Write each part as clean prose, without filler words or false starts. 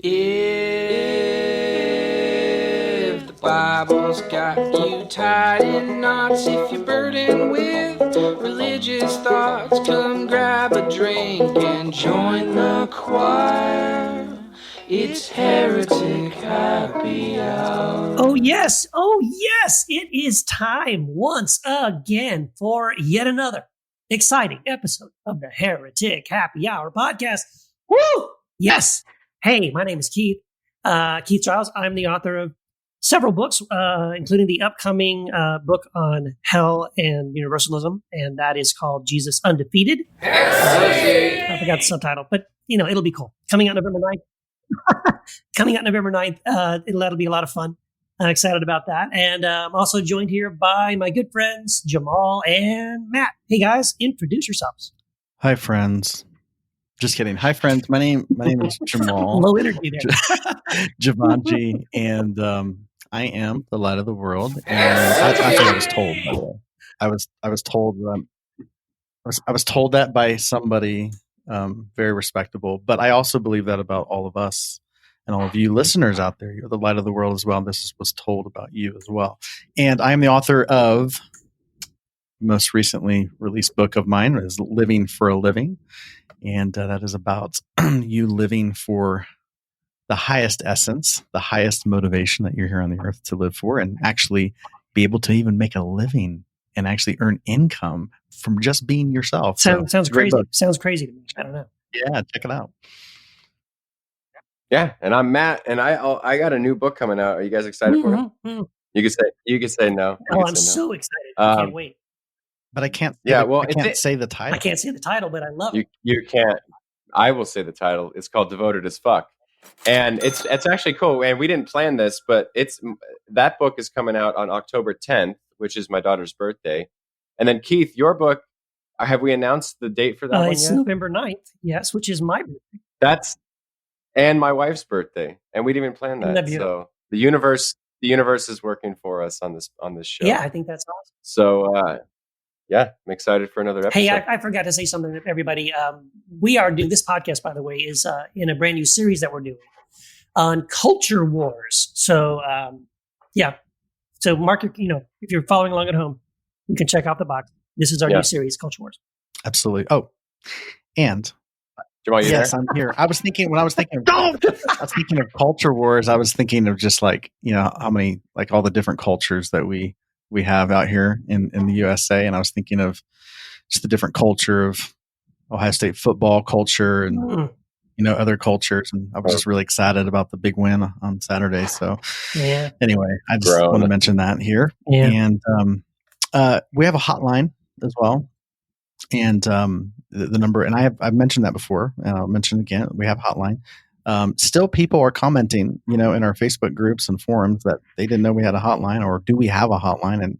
If the Bible's got you tied in knots, if you're burdened with religious thoughts, come grab a drink and join the choir. It's Heretic Happy Hour. Oh, yes. It is time once again for yet another exciting episode of the Heretic Happy Hour podcast. Woo! Yes. Hey, my name is Keith. Keith Giles. I'm the author of several books, including the upcoming book on hell and universalism, and that is called Jesus Undefeated. I forgot the subtitle, but it'll be cool. Coming out November 9th. That'll be a lot of fun. I'm excited about that. And I'm also joined here by my good friends, Jamal and Matt. Hey, guys, introduce yourselves. Hi, friends. Just kidding. Hi, friends. My name is Jamal. Low energy there. Jumanji, and I am the light of the world. And I was told, by the way. I was told that by somebody very respectable. But I also believe that about all of us. And all of you listeners out there, you're the light of the world as well. This was told about you as well. And I am the author of the most recently released book of mine, is Living for a Living. And that is about you living for the highest essence, the highest motivation that you're here on the earth to live for, and actually be able to even make a living and actually earn income from just being yourself. Sounds crazy. Sounds crazy to me. I don't know. Yeah, check it out. Yeah, and I'm Matt, and I got a new book coming out. Are you guys excited for it? Mm-hmm. You could say no. I'm so excited! I can't wait. But I can't. Yeah, well, I can't say the title. I can't say the title, but I love it. You can't. I will say the title. It's called Devoted as Fuck, and it's actually cool. And we didn't plan this, but that book is coming out on October 10th, which is my daughter's birthday. And then Keith, your book. Have we announced the date for that one it's yet? November 9th. Yes, which is my birthday. And my wife's birthday, and we didn't even plan that. So the universe is working for us on this show. Yeah, I think that's awesome. So yeah, I'm excited for another episode. Hey, I forgot to say something to everybody. We are doing this podcast, by the way, is in a brand new series that we're doing on culture wars. So yeah, so mark your, if you're following along at home, you can check out the box. This is our new series, Culture Wars. Absolutely. Oh, and. Jamal, yes, I'm here. I was thinking of culture wars. I was thinking of just like, how many, like all the different cultures that we have out here in the USA. And I was thinking of just the different culture of Ohio State football culture and, other cultures. And I was just really excited about the big win on Saturday. So anyway, I just want to mention that here. Yeah. And we have a hotline as well. And the number, and I've mentioned that before, and I'll mention it again. We have a hotline. Still, people are commenting, in our Facebook groups and forums that they didn't know we had a hotline, or do we have a hotline?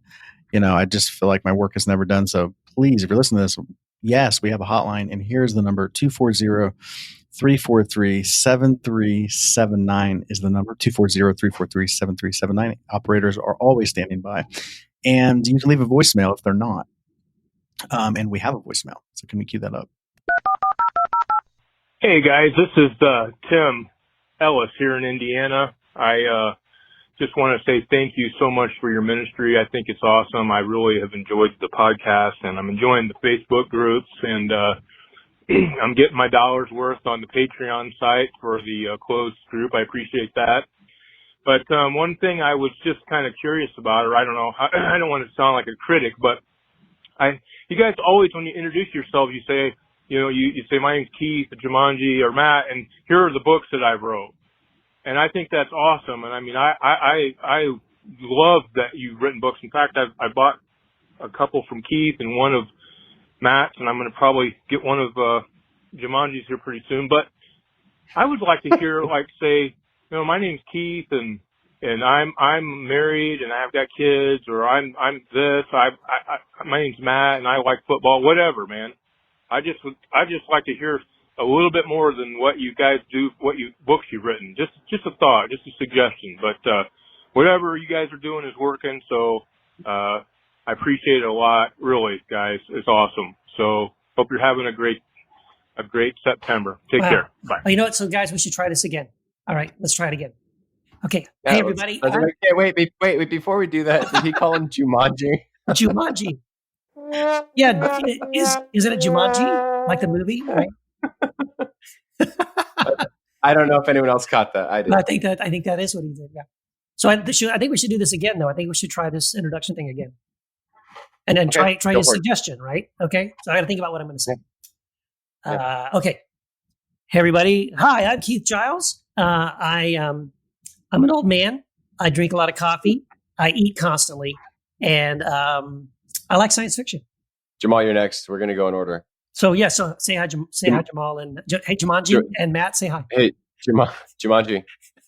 And I just feel like my work is never done. So please, if you're listening to this, yes, we have a hotline, and here's the number: 240-343-7379 is the number. 240-343-7379. Operators are always standing by, and you can leave a voicemail if they're not. And we have a voicemail. So can we cue that up? Hey, guys. This is Tim Ellis here in Indiana. I just want to say thank you so much for your ministry. I think it's awesome. I really have enjoyed the podcast, and I'm enjoying the Facebook groups, and I'm getting my dollar's worth on the Patreon site for the closed group. I appreciate that. But one thing I was just kind of curious about, or I don't know, I don't want to sound like a critic, but you guys always, when you introduce yourself, you say, you say, my name's Keith, Jumanji, or Matt, and here are the books that I wrote. And I think that's awesome. And I mean, I love that you've written books. In fact, I bought a couple from Keith and one of Matt's, and I'm going to probably get one of Jumanji's here pretty soon. But I would like to hear, say, my name's Keith, and I'm married and I've got kids, or I'm this. My name's Matt and I like football. Whatever, man. I just like to hear a little bit more than what you guys do, books you've written. Just a thought, just a suggestion. But whatever you guys are doing is working. So I appreciate it a lot, really, guys. It's awesome. So hope you're having a great September. Take care. Bye. You know what? So guys, we should try this again. All right, let's try it again. Okay. Yeah, Hey, everybody. wait. Before we do that, did he call him Jumanji? Jumanji. Yeah. Is it a Jumanji? Like the movie? Right. I don't know if anyone else caught that. I did. I think that is what he did. Yeah. So I think we should do this again, though. I think we should try this introduction thing again, and then try his suggestion. Right? Okay. So I got to think about what I'm going to say. Okay. Hey, everybody. Hi, I'm Keith Giles. I'm an old man. I drink a lot of coffee. I eat constantly, and I like science fiction. Jamal, you're next. We're going to go in order. So yeah. So say hi, hi, Jamal, and hey, Jumanji and Matt. Say hi. Hey, Jumanji.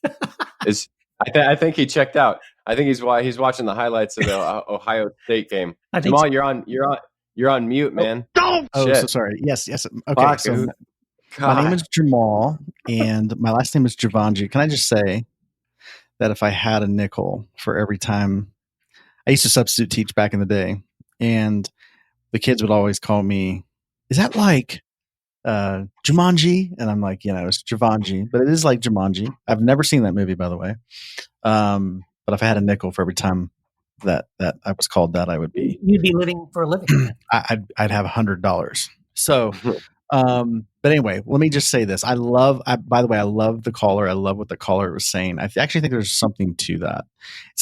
I think he checked out. I think he's watching the highlights of the Ohio State game. Jamal, so. you're on mute, man. Oh, so sorry. Yes. Okay. So my name is Jamal, and my last name is Javanji. Can I just say that if I had a nickel for every time I used to substitute teach back in the day, and the kids would always call me, "Is that like Jumanji?" And I'm like, it's Javanji, but it is like Jumanji. I've never seen that movie, by the way. But if I had a nickel for every time that I was called that, you'd be living for a living. I'd have $100. So, but anyway, let me just say this. By the way, I love the caller. I love what the caller was saying. I actually think there's something to that.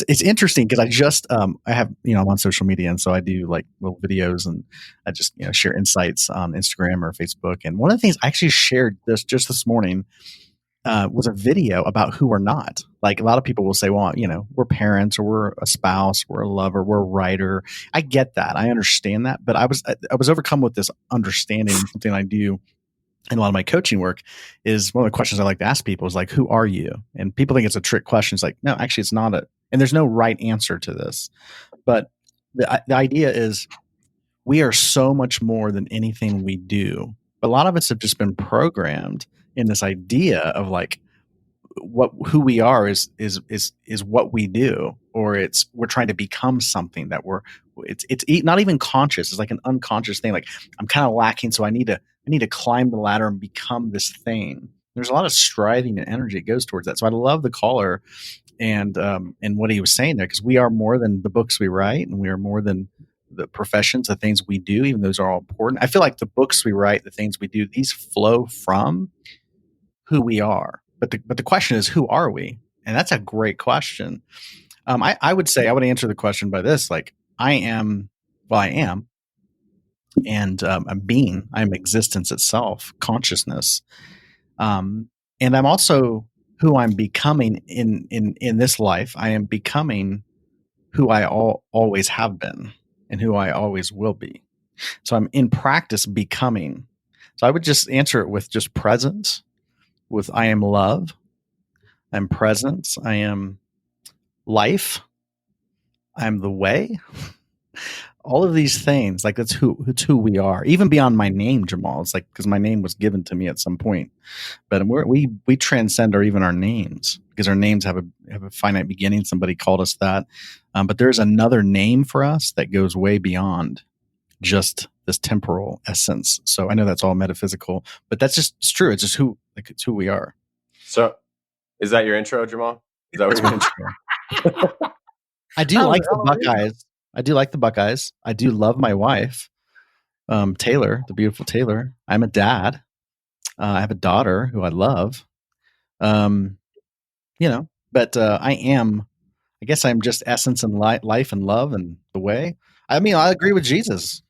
It's interesting because I just, I have, I'm on social media, and so I do like little videos, and I just, share insights on Instagram or Facebook. And one of the things I actually shared just this morning was a video about who we're not. Like a lot of people will say, well, we're parents, or we're a spouse, we're a lover, we're a writer. I get that. I understand that. But I was overcome with this understanding. Something I do in a lot of my coaching work is one of the questions I like to ask people is like, who are you? And people think it's a trick question. It's like, no, actually it's not and there's no right answer to this. But the idea is we are so much more than anything we do. But a lot of us have just been programmed in this idea of like who we are is what we do, or we're trying to become something that it's not even conscious. It's like an unconscious thing. Like I'm kind of lacking, so I need to climb the ladder and become this thing. There's a lot of striving and energy that goes towards that. So I love the caller and what he was saying there, because we are more than the books we write, and we are more than the professions, the things we do, even those are all important. I feel like the books we write, the things we do, these flow from who we are. But the question is, who are we? And that's a great question. I would say I would answer the question by this: like I am, and I'm being. I'm existence itself, consciousness, and I'm also who I'm becoming in this life. I am becoming who I always have been and who I always will be. So I'm in practice becoming. So I would just answer it with just presence. With I am love, I'm presence, I am life, I'm the way. All of these things, like it's who we are. Even beyond my name, Jamal. It's like because my name was given to me at some point, but we transcend even our names, because our names have a finite beginning. Somebody called us that, but there's another name for us that goes way beyond just this temporal essence. So I know that's all metaphysical, but it's true. It's just it's who we are. So is that your intro, Jamal? Is that what your intro? I do like the Buckeyes. I do like the Buckeyes. I do love my wife, Taylor, the beautiful Taylor. I'm a dad. I have a daughter who I love. But I guess I'm just essence and life and love and the way. I mean, I agree with Jesus.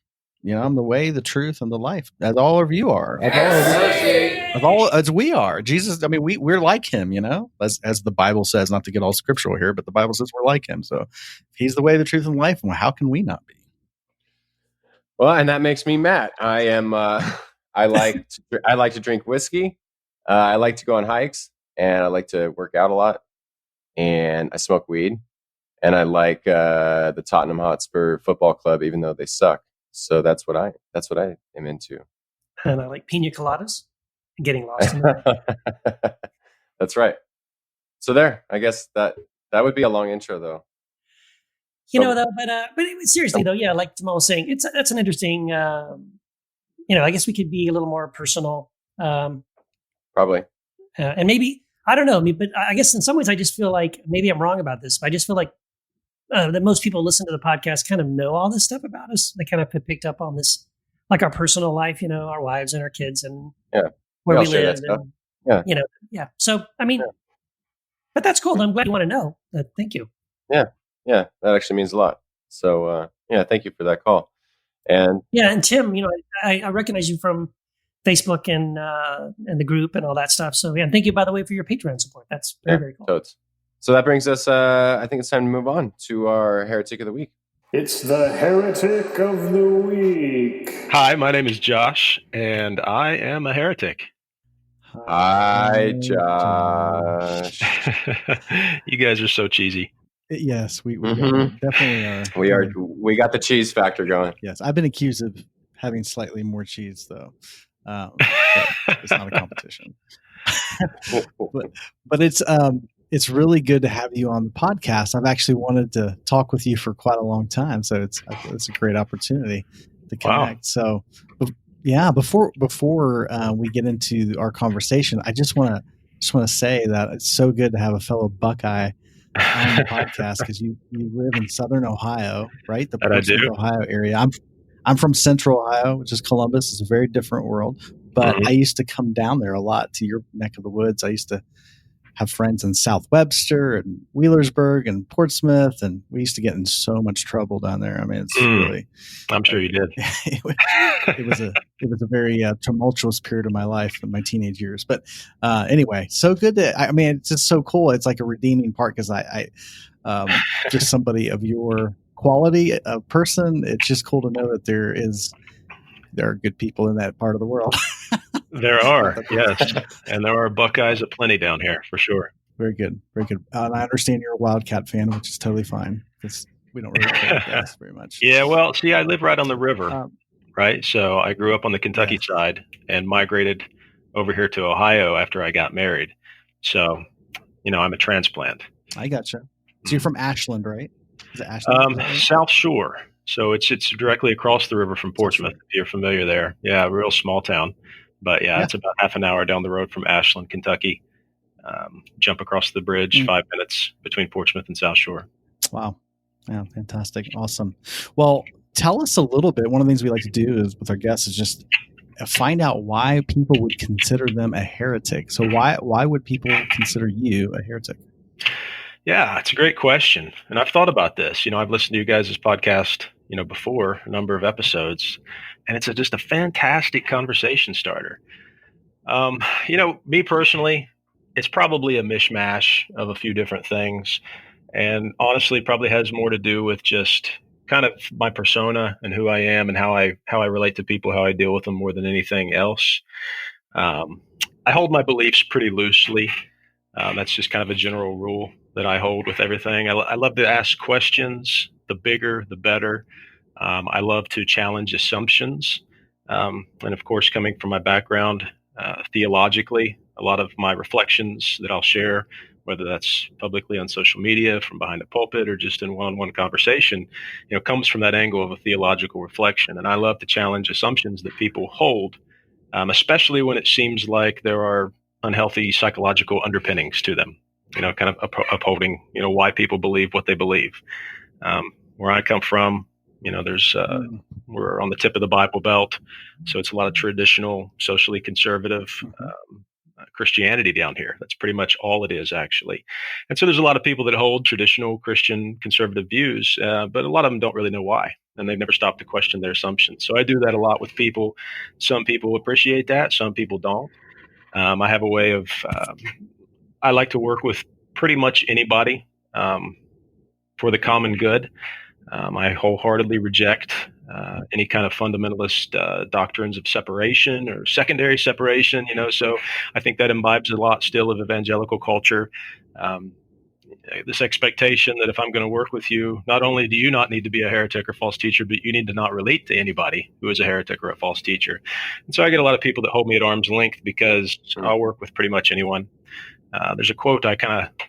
I'm the way, the truth, and the life, as all of you are. As we are. Jesus, I mean, we're like him, as the Bible says, not to get all scriptural here, but the Bible says we're like him. So if he's the way, the truth, and life, well, how can we not be? Well, and that makes me Matt. I am, I like to drink whiskey. I like to go on hikes, and I like to work out a lot, and I smoke weed, and I like the Tottenham Hotspur Football Club, even though they suck. So that's what I am into. And I like pina coladas and getting lost in them. That's right. So there, I guess that would be a long intro, though. But seriously though, yeah, like Jamal was saying, that's an interesting. I guess we could be a little more personal. Probably. And maybe I don't know. I mean, but I guess in some ways, I just feel like maybe I'm wrong about this, but I just feel like that most people listen to the podcast kind of know all this stuff about us. They kind of picked up on this, like our personal life, our wives and our kids and where we live. And, yeah. So, I mean, but that's cool. I'm glad you want to know. Thank you. Yeah. That actually means a lot. So, thank you for that call. And Tim, I recognize you from Facebook and the group and all that stuff. So, and thank you, by the way, for your Patreon support. That's very cool. Totes. So that brings us, I think it's time to move on to our Heretic of the Week. It's the Heretic of the Week. Hi, my name is Josh, and I am a heretic. Hi, Josh. You guys are so cheesy. Yes, we definitely are. We are. We got the cheese factor going. Yes, I've been accused of having slightly more cheese, though. It's not a competition. but it's really good to have you on the podcast. I've actually wanted to talk with you for quite a long time, so it's a great opportunity to connect. Wow. So, before we get into our conversation, I just want to say that it's so good to have a fellow Buckeye on the podcast because you live in Southern Ohio, right? The Portsmouth, Ohio area. I'm from Central Ohio, which is Columbus. It's a very different world, but I used to come down there a lot to your neck of the woods. I used to have friends in South Webster and Wheelersburg and Portsmouth, and we used to get in so much trouble down there. I mean, it's really. I'm sure you did. It was a very tumultuous period of my life in my teenage years. But anyway, so good it's just so cool. It's like a redeeming part because I just somebody of your quality of person. It's just cool to know that there are good people in that part of the world. There are, yes. And there are Buckeyes aplenty down here, for sure. Very good. Very good. And I understand you're a Wildcat fan, which is totally fine because we don't really care guys very much. Yeah, well, see, I live right on the river, right? So I grew up on the Kentucky side and migrated over here to Ohio after I got married. So, I'm a transplant. I gotcha. So you're from Ashland, right? Is it Ashland? Right? South Shore. So it's directly across the river from Portsmouth, if you're familiar there. Yeah, a real small town. But it's about half an hour down the road from Ashland, Kentucky. Jump across the bridge, 5 minutes between Portsmouth and South Shore. Wow. Yeah, fantastic. Awesome. Well, tell us a little bit. One of the things we like to do is with our guests is just find out why people would consider them a heretic. So why would people consider you a heretic? Yeah, it's a great question. And I've thought about this. I've listened to you guys' podcast, before a number of episodes, and it's just a fantastic conversation starter. Me personally, it's probably a mishmash of a few different things, and honestly probably has more to do with just kind of my persona and who I am and how I relate to people, how I deal with them more than anything else. I hold my beliefs pretty loosely. That's just kind of a general rule that I hold with everything. I love to ask questions. The bigger, the better. I love to challenge assumptions. And of course, coming from my background theologically, a lot of my reflections that I'll share, whether that's publicly on social media, from behind a pulpit, or just in one-on-one conversation, comes from that angle of a theological reflection. And I love to challenge assumptions that people hold, especially when it seems like there are unhealthy psychological underpinnings to them, kind of upholding, why people believe what they believe. Where I come from, we're on the tip of the Bible Belt. So it's a lot of traditional, socially conservative Christianity down here. That's pretty much all it is, actually. And so there's a lot of people that hold traditional Christian conservative views, but a lot of them don't really know why. And they've never stopped to question their assumptions. So I do that a lot with people. Some people appreciate that. Some people don't. I have a way of, I like to work with pretty much anybody for the common good. I wholeheartedly reject any kind of fundamentalist doctrines of separation or secondary separation, so I think that imbibes a lot still of evangelical culture. This expectation that if I'm going to work with you, not only do you not need to be a heretic or false teacher, but you need to not relate to anybody who is a heretic or a false teacher. And so I get a lot of people that hold me at arm's length because I'll work with pretty much anyone. There's a quote I kind of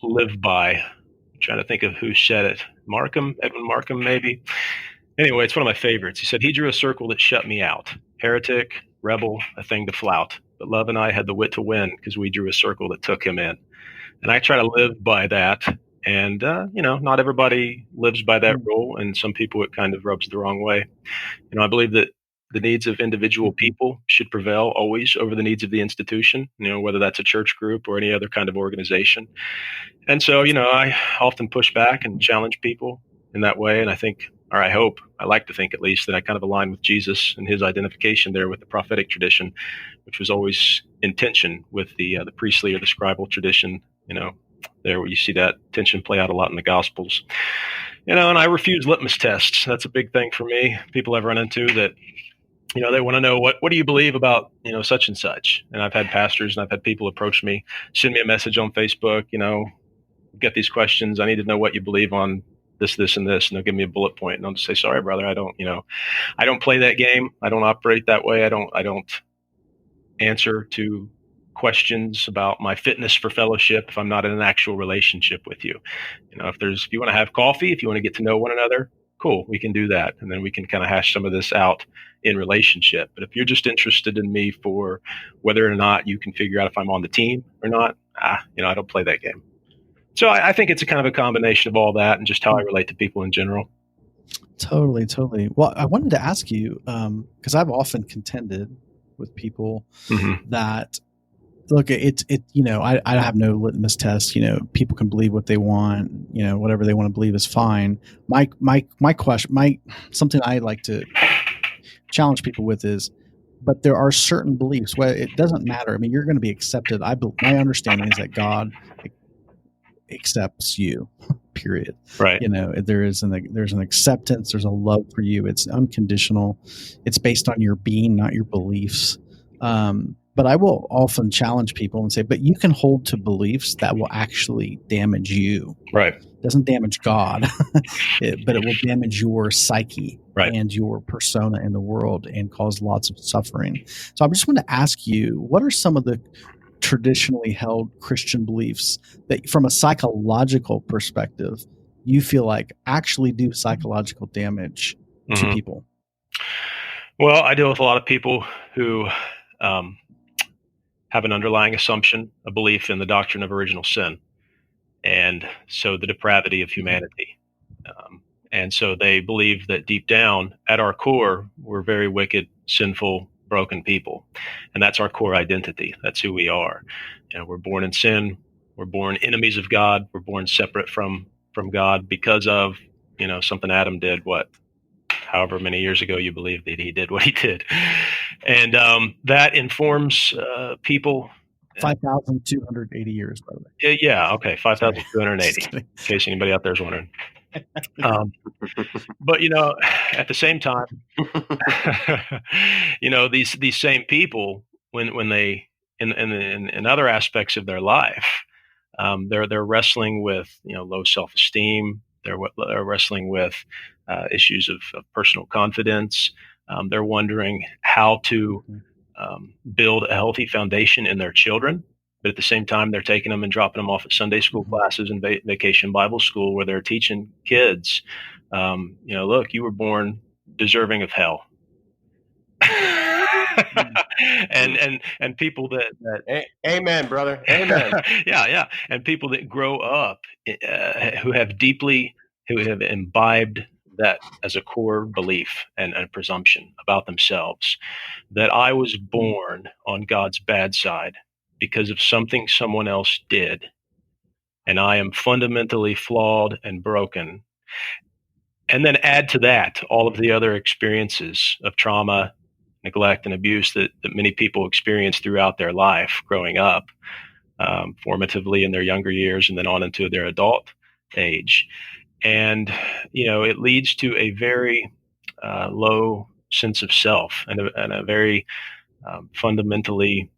live by. I'm trying to think of who said it. Edwin Markham, maybe. Anyway, it's one of my favorites. He said, he drew a circle that shut me out. Heretic, rebel, a thing to flout. but love and I had the wit to win because we drew a circle that took him in. And I try to live by that. And, not everybody lives by that rule. And some people, it kind of rubs the wrong way. I believe that the needs of individual people should prevail always over the needs of the institution, whether that's a church group or any other kind of organization. And so, I often push back and challenge people in that way. And I think, or I hope, I like to think at least, that I kind of align with Jesus and his identification there with the prophetic tradition, which was always in tension with the priestly or the scribal tradition, there where you see that tension play out a lot in the Gospels. And I refuse litmus tests. That's a big thing for me. People I've run into that, they want to know what do you believe about, such and such. And I've had pastors and I've had people approach me, send me a message on Facebook, get these questions. I need to know what you believe on this, and this, and they'll give me a bullet point, and I'll just say, sorry, brother, I don't play that game. I don't operate that way. I don't answer to questions about my fitness for fellowship if I'm not in an actual relationship with you. If you want to have coffee, if you want to get to know one another, cool, we can do that. And then we can kind of hash some of this out in relationship. But if you're just interested in me for whether or not you can figure out if I'm on the team or not, I don't play that game. So I think it's a kind of a combination of all that and just how I relate to people in general. Totally. Well, I wanted to ask you, because I've often contended with people that, look, I have no litmus test. People can believe what they want. Whatever they want to believe is fine. My question, something I like to challenge people with is, but there are certain beliefs where it doesn't matter. I mean, you're going to be accepted. My understanding is that God accepts you, period. Right. There's an acceptance. There's a love for you. It's unconditional. It's based on your being, not your beliefs. But I will often challenge people and say, but you can hold to beliefs that will actually damage you. Right. It doesn't damage God, but it will damage your psyche and your persona in the world and cause lots of suffering. So I just want to ask you, what are some of the traditionally held Christian beliefs that from a psychological perspective, you feel like actually do psychological damage to people? Well, I deal with a lot of people who have an underlying assumption, a belief in the doctrine of original sin, and so the depravity of humanity. And so they believe that deep down, at our core, we're very wicked, sinful, broken people. And that's our core identity. That's who we are. We're born in sin. We're born enemies of God. We're born separate from God because of, something Adam did, however many years ago you believe that he did what he did. And that informs people. 5,280 years, by the way. Yeah, okay, 5,280, in case anybody out there is wondering. But, at the same time, these same people, when they, in other aspects of their life, they're wrestling with, low self-esteem. They're wrestling with issues of personal confidence. They're wondering how to build a healthy foundation in their children. But at the same time, they're taking them and dropping them off at Sunday school classes and vacation Bible school where they're teaching kids, look, you were born deserving of hell. and people that amen, brother, amen. yeah, and people that grow up who have imbibed that as a core belief and presumption about themselves, that I was born on God's bad side because of something someone else did, and I am fundamentally flawed and broken. And then add to that all of the other experiences of trauma, neglect, and abuse that many people experience throughout their life growing up, formatively in their younger years and then on into their adult age. And, it leads to a very low sense of self and a very fundamentally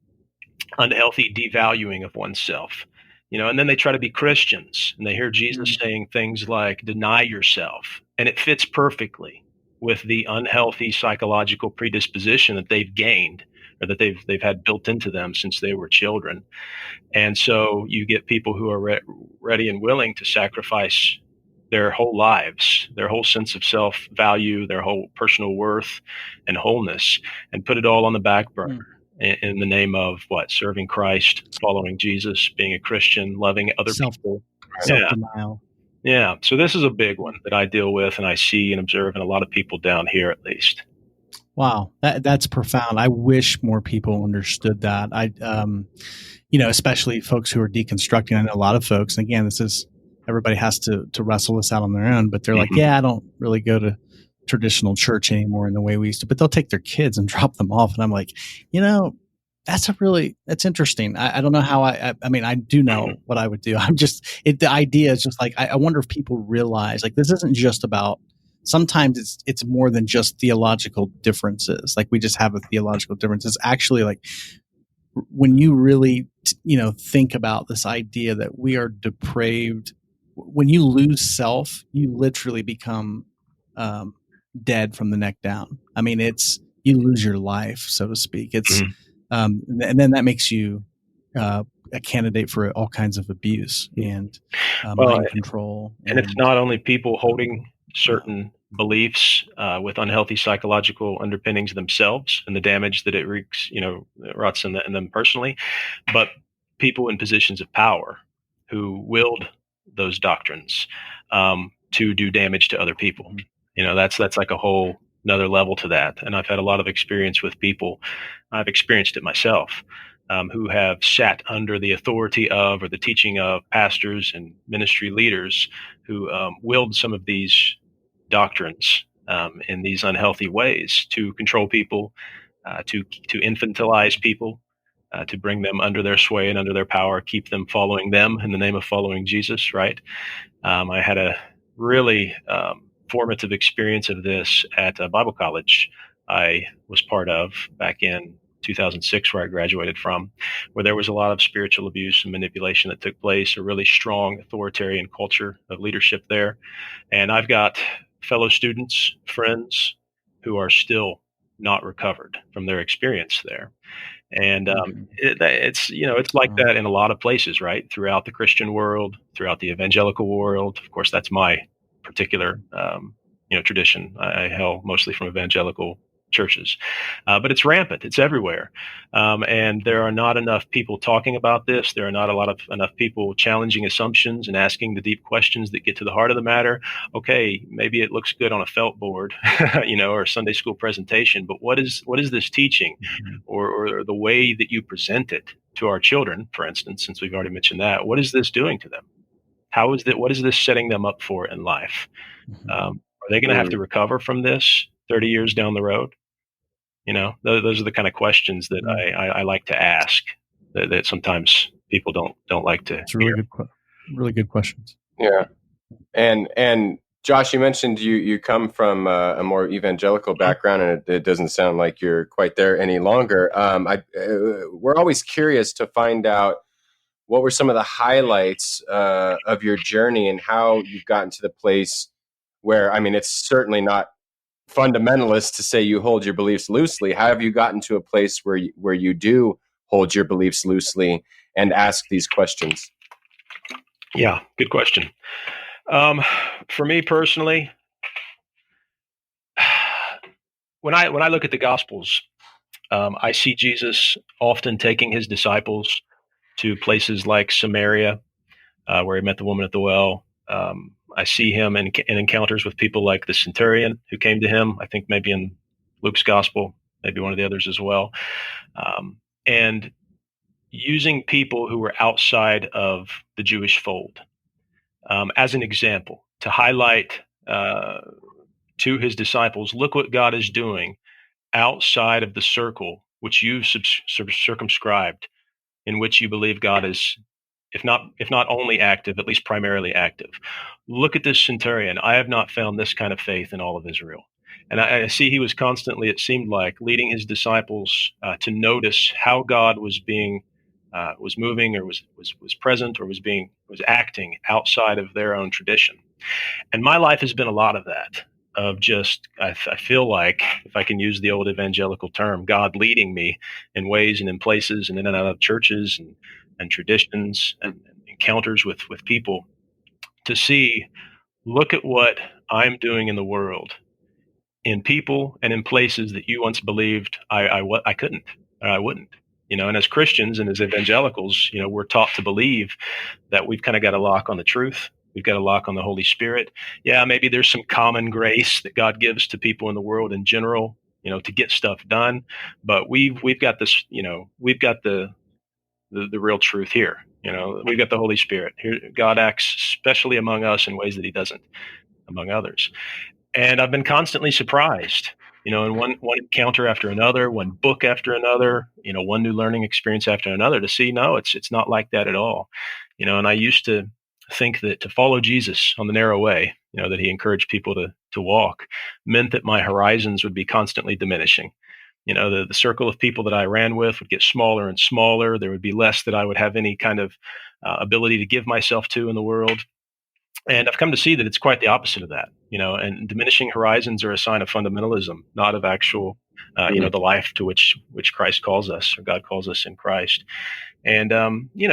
unhealthy devaluing of oneself. And then they try to be Christians and they hear Jesus saying things like, deny yourself. And it fits perfectly with the unhealthy psychological predisposition that they've gained or that they've had built into them since they were children. And so you get people who are ready and willing to sacrifice their whole lives, their whole sense of self-value, their whole personal worth and wholeness, and put it all on the back burner. in the name of what? Serving Christ, following Jesus, being a Christian, loving other people. Self-denial. Yeah. So this is a big one that I deal with and I see and observe in a lot of people down here, at least. Wow, that's profound. I wish more people understood that. Especially folks who are deconstructing. I know a lot of folks, and again, everybody has to wrestle this out on their own, but they're like, yeah, I don't really go to traditional church anymore in the way we used to, but they'll take their kids and drop them off. And I'm like, that's interesting. I don't know how I mean, I do know what I would do. The idea is just like, I wonder if people realize like, this isn't just about, sometimes it's more than just theological differences. Like we just have a theological difference. It's actually like when you really, think about this idea that we are depraved, when you lose self, you literally become dead from the neck down. I mean, you lose your life, so to speak. It's and then that makes you a candidate for all kinds of abuse and mind control. And it's not only people holding certain beliefs with unhealthy psychological underpinnings themselves and the damage that it wreaks, rots in them personally, but people in positions of power who wield those doctrines to do damage to other people. That's like a whole another level to that. And I've had a lot of experience with people. I've experienced it myself. Who have sat under the authority of or the teaching of pastors and ministry leaders who wield some of these doctrines in these unhealthy ways to control people, to infantilize people, to bring them under their sway and under their power, keep them following them in the name of following Jesus, right? I had a really formative experience of this at a Bible college I was part of back in 2006, where I graduated from, where there was a lot of spiritual abuse and manipulation that took place, a really strong authoritarian culture of leadership there. And I've got fellow students, friends who are still not recovered from their experience there. And it's like that in a lot of places, right? Throughout the Christian world, throughout the evangelical world. Of course, that's my particular tradition. I hail mostly from evangelical churches, but it's rampant. It's everywhere, and there are not enough people talking about this. There are not enough people challenging assumptions and asking the deep questions that get to the heart of the matter. Okay, maybe it looks good on a felt board, or a Sunday school presentation, but what is this teaching, or the way that you present it to our children, for instance, since we've already mentioned that? What is this doing to them? What is this setting them up for in life? Are they going to have to recover from this 30 years down the road? Those are the kind of questions that I like to ask that sometimes people don't like to. It's really good questions. Yeah. And Josh, you mentioned you come from a more evangelical background, and it doesn't sound like you're quite there any longer. We're always curious to find out what were some of the highlights of your journey and how you've gotten to the place where, I mean, it's certainly not fundamentalist to say you hold your beliefs loosely. How have you gotten to a place where you do hold your beliefs loosely and ask these questions? Yeah, good question. For me personally, when I look at the Gospels, I see Jesus often taking his disciples to places like Samaria, where he met the woman at the well. I see him in encounters with people like the centurion who came to him, I think maybe in Luke's gospel, maybe one of the others as well. And using people who were outside of the Jewish fold as an example to highlight to his disciples, look what God is doing outside of the circle which you've circumscribed, in which you believe God is, if not only active, at least primarily active. Look at this centurion. I have not found this kind of faith in all of Israel. And I see he was constantly, it seemed like, leading his disciples to notice how God was moving, or was present, or was acting outside of their own tradition. And my life has been a lot of that. Of just, I feel like, if I can use the old evangelical term, God leading me in ways and in places and in and out of churches and traditions and encounters with people to see, look at what I'm doing in the world, in people and in places that you once believed I couldn't. I wouldn't. And as Christians and as evangelicals, we're taught to believe that we've kind of got a lock on the truth. We've got a lock on the Holy Spirit. Yeah, maybe there's some common grace that God gives to people in the world in general, to get stuff done. But we've got this, we've got the real truth here. We've got the Holy Spirit. Here, God acts especially among us in ways that he doesn't among others. And I've been constantly surprised, in one encounter after another, one book after another, one new learning experience after another, to see, no, it's not like that at all. And I used to think that to follow Jesus on the narrow way, that he encouraged people to walk, meant that my horizons would be constantly diminishing. The circle of people that I ran with would get smaller and smaller. There would be less that I would have any kind of ability to give myself to in the world. And I've come to see that it's quite the opposite of that, and diminishing horizons are a sign of fundamentalism, not of actual, the life to which Christ calls us, or God calls us in Christ. And,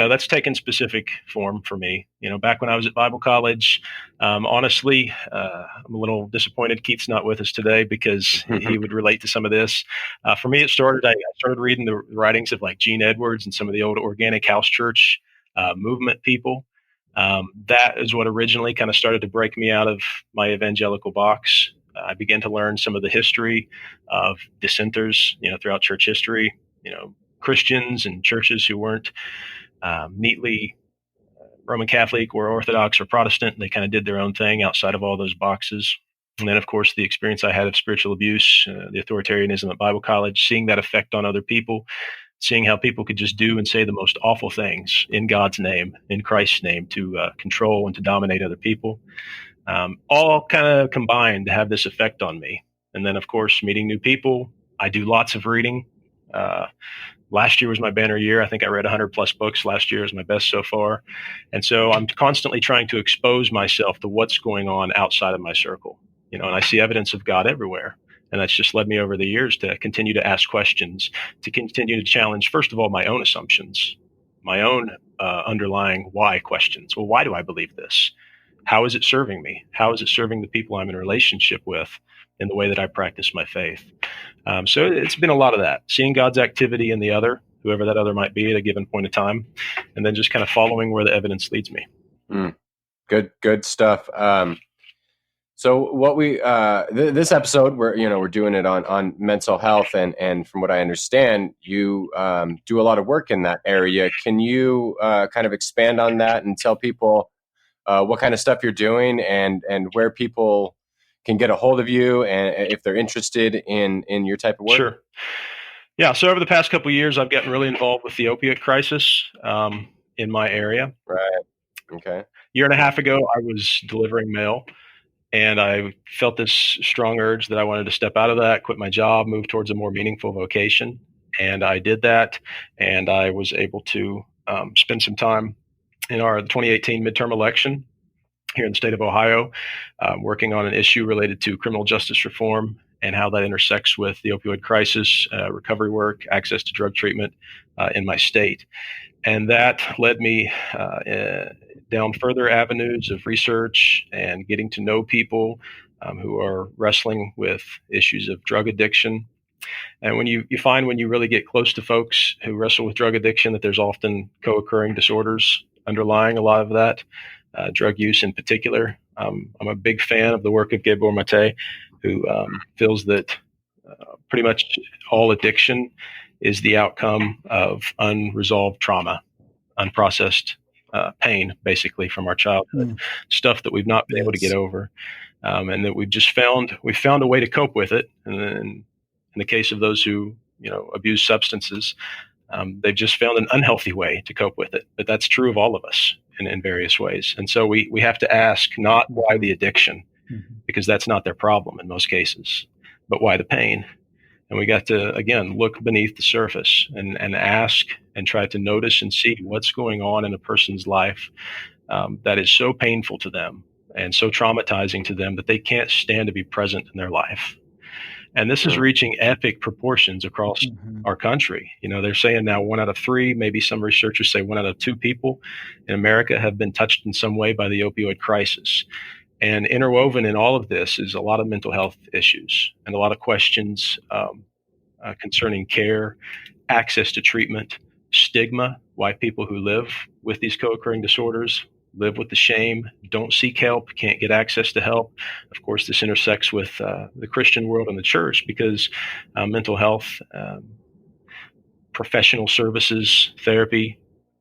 that's taken specific form for me. Back when I was at Bible college, honestly, I'm a little disappointed Keith's not with us today, because he would relate to some of this. For me, I started reading the writings of like Gene Edwards and some of the old organic house church movement people. That is what originally kind of started to break me out of my evangelical box. I began to learn some of the history of dissenters, throughout church history, Christians and churches who weren't neatly Roman Catholic or Orthodox or Protestant. They kind of did their own thing outside of all those boxes. And then, of course, the experience I had of spiritual abuse, the authoritarianism at Bible college, seeing that effect on other people, seeing how people could just do and say the most awful things in God's name, in Christ's name, to control and to dominate other people, all kind of combined to have this effect on me. And then, of course, meeting new people. I do lots of reading. Last year was my banner year. I think I read 100 plus books last year, is my best so far. And so I'm constantly trying to expose myself to what's going on outside of my circle, and I see evidence of God everywhere. And that's just led me over the years to continue to ask questions, to continue to challenge, first of all, my own assumptions, my own underlying why questions. Well, why do I believe this? How is it serving me? How is it serving the people I'm in a relationship with in the way that I practice my faith? So it's been a lot of that, seeing God's activity in the other, whoever that other might be at a given point in time, and then just kind of following where the evidence leads me. Good stuff. So what we this episode, we're doing it on mental health, and from what I understand, you do a lot of work in that area. Can you kind of expand on that and tell people what kind of stuff you're doing and where people can get a hold of you, and if they're interested in your type of work? Sure. Yeah. So over the past couple of years, I've gotten really involved with the opioid crisis in my area. Right. Okay. Year and a half ago, I was delivering mail, and I felt this strong urge that I wanted to step out of that, quit my job, move towards a more meaningful vocation. And I did that, and I was able to spend some time in our 2018 midterm election here in the state of Ohio, working on an issue related to criminal justice reform and how that intersects with the opioid crisis, recovery work, access to drug treatment in my state. And that led me down further avenues of research and getting to know people who are wrestling with issues of drug addiction. And when you find, when you really get close to folks who wrestle with drug addiction, that there's often co-occurring disorders underlying a lot of that, drug use in particular. I'm a big fan of the work of Gabor Mate, who feels that pretty much all addiction is the outcome of unresolved trauma, unprocessed pain, basically, from our childhood, stuff that we've not been able to get over, and that we found a way to cope with it. And then in the case of those who abuse substances, they've just found an unhealthy way to cope with it. But that's true of all of us in various ways. And so we have to ask not why the addiction, because that's not their problem in most cases, but why the pain. And we got to, again, look beneath the surface and ask and try to notice and see what's going on in a person's life that is so painful to them and so traumatizing to them that they can't stand to be present in their life. And this is reaching epic proportions across our country. They're saying now 1 out of 3, maybe some researchers say 1 out of 2 people in America have been touched in some way by the opioid crisis. And interwoven in all of this is a lot of mental health issues and a lot of questions concerning care access to treatment, stigma, why people who live with these co-occurring disorders live with the shame, don't seek help, can't get access to help. Of course, this intersects with the Christian world and the church, because mental health, professional services, therapy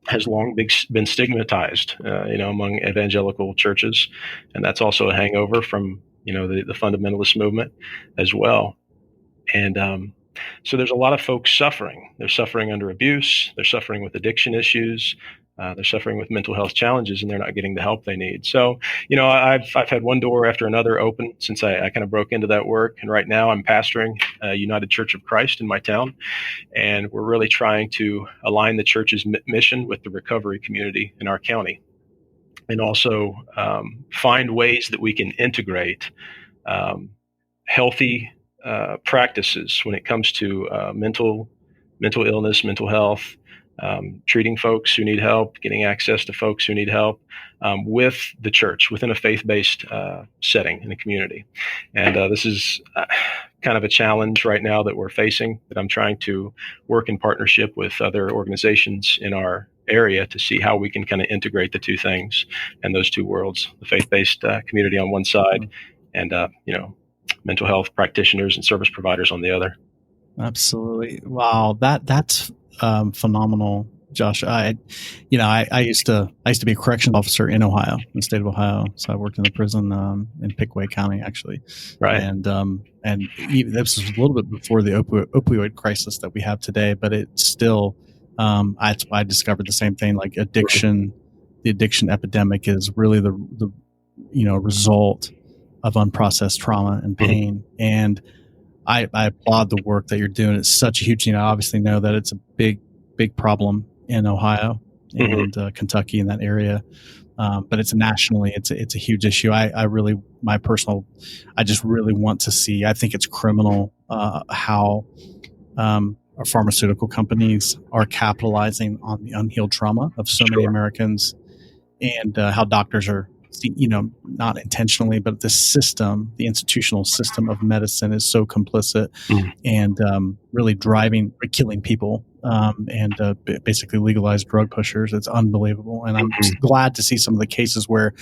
has long been stigmatized, among evangelical churches, and that's also a hangover from the fundamentalist movement as well. And so there's a lot of folks suffering. They're suffering under abuse. They're suffering with addiction issues. They're suffering with mental health challenges, and they're not getting the help they need. So, I've had one door after another open since I kind of broke into that work. And right now I'm pastoring United Church of Christ in my town. And we're really trying to align the church's mission with the recovery community in our county. And also find ways that we can integrate healthy practices when it comes to mental illness, mental health, treating folks who need help, getting access to folks who need help with the church, within a faith-based setting in the community. And this is kind of a challenge right now that we're facing, that I'm trying to work in partnership with other organizations in our area to see how we can kind of integrate the two things and those two worlds, the faith-based community on one side and, mental health practitioners and service providers on the other. Absolutely. Wow. That's phenomenal, Josh. I used to be a corrections officer in Ohio, in the state of Ohio. So I worked in the prison in Pickaway County, actually. Right. And this was a little bit before the opioid crisis that we have today, but it's still, I discovered the same thing, like addiction. The addiction epidemic is really the result of unprocessed trauma and pain. Mm-hmm. And I applaud the work that you're doing. It's such a huge, I obviously know that it's a big problem in Ohio and Kentucky, in that area. But it's nationally, it's a huge issue. I just really want to see, I think it's criminal how our pharmaceutical companies are capitalizing on the unhealed trauma of so many Americans, and how doctors are, not intentionally, but the system, the institutional system of medicine is so complicit and really killing people and basically legalized drug pushers. It's unbelievable. And I'm glad to see some of the cases where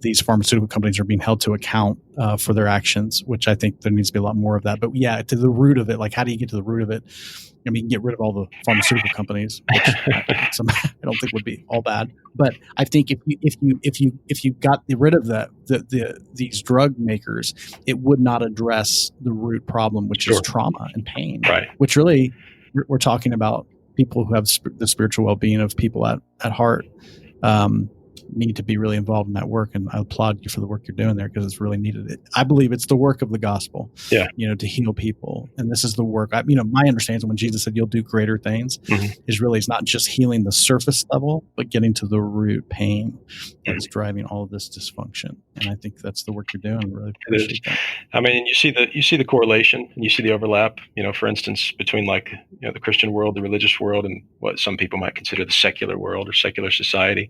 these pharmaceutical companies are being held to account for their actions, which I think there needs to be a lot more of that. But yeah, to the root of it, like how do you get to the root of it? I mean, you can get rid of all the pharmaceutical companies, which I don't think would be all bad. But I think if you got rid of these drug makers, it would not address the root problem, which is trauma and pain. Right. Which really, we're talking about people who have the spiritual well-being of people at heart. Need to be really involved in that work, and I applaud you for the work you're doing there, because it's really needed. I believe it's the work of the gospel, to heal people, and this is the work. My understanding when Jesus said, "You'll do greater things," is really, it's not just healing the surface level, but getting to the root pain that is driving all of this dysfunction. And I think that's the work you're doing. I really appreciate that. I mean, you see the correlation, and you see the overlap. For instance, between the Christian world, the religious world, and what some people might consider the secular world or secular society.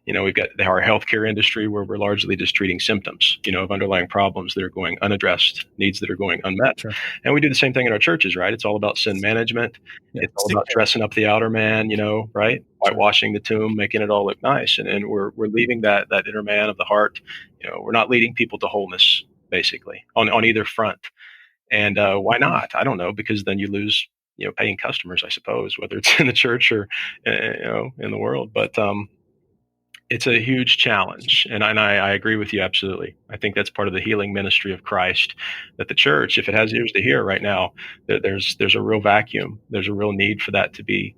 We've got our healthcare industry, where we're largely just treating symptoms, of underlying problems that are going unaddressed, needs that are going unmet. Sure. And we do the same thing in our churches, right? It's all about sin management. It's all about dressing up the outer man, right? Whitewashing the tomb, making it all look nice. And we're leaving that inner man of the heart. We're not leading people to wholeness, basically, on either front. And why not? I don't know, because then you lose, paying customers, I suppose, whether it's in the church or, in the world. But it's a huge challenge. And I agree with you, absolutely. I think that's part of the healing ministry of Christ, that the church, if it has ears to hear right now, there's a real vacuum. There's a real need for that to be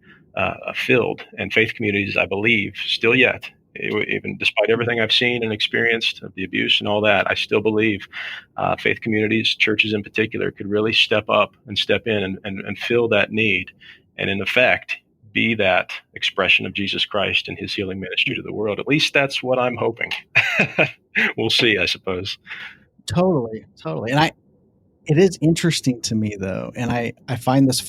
filled. And faith communities, I believe, still yet, even despite everything I've seen and experienced of the abuse and all that, I still believe faith communities, churches in particular, could really step up and step in and fill that need. And in effect, be that expression of Jesus Christ and his healing ministry to the world. At least that's what I'm hoping. We'll see, I suppose. Totally. And it is interesting to me, though, and I find this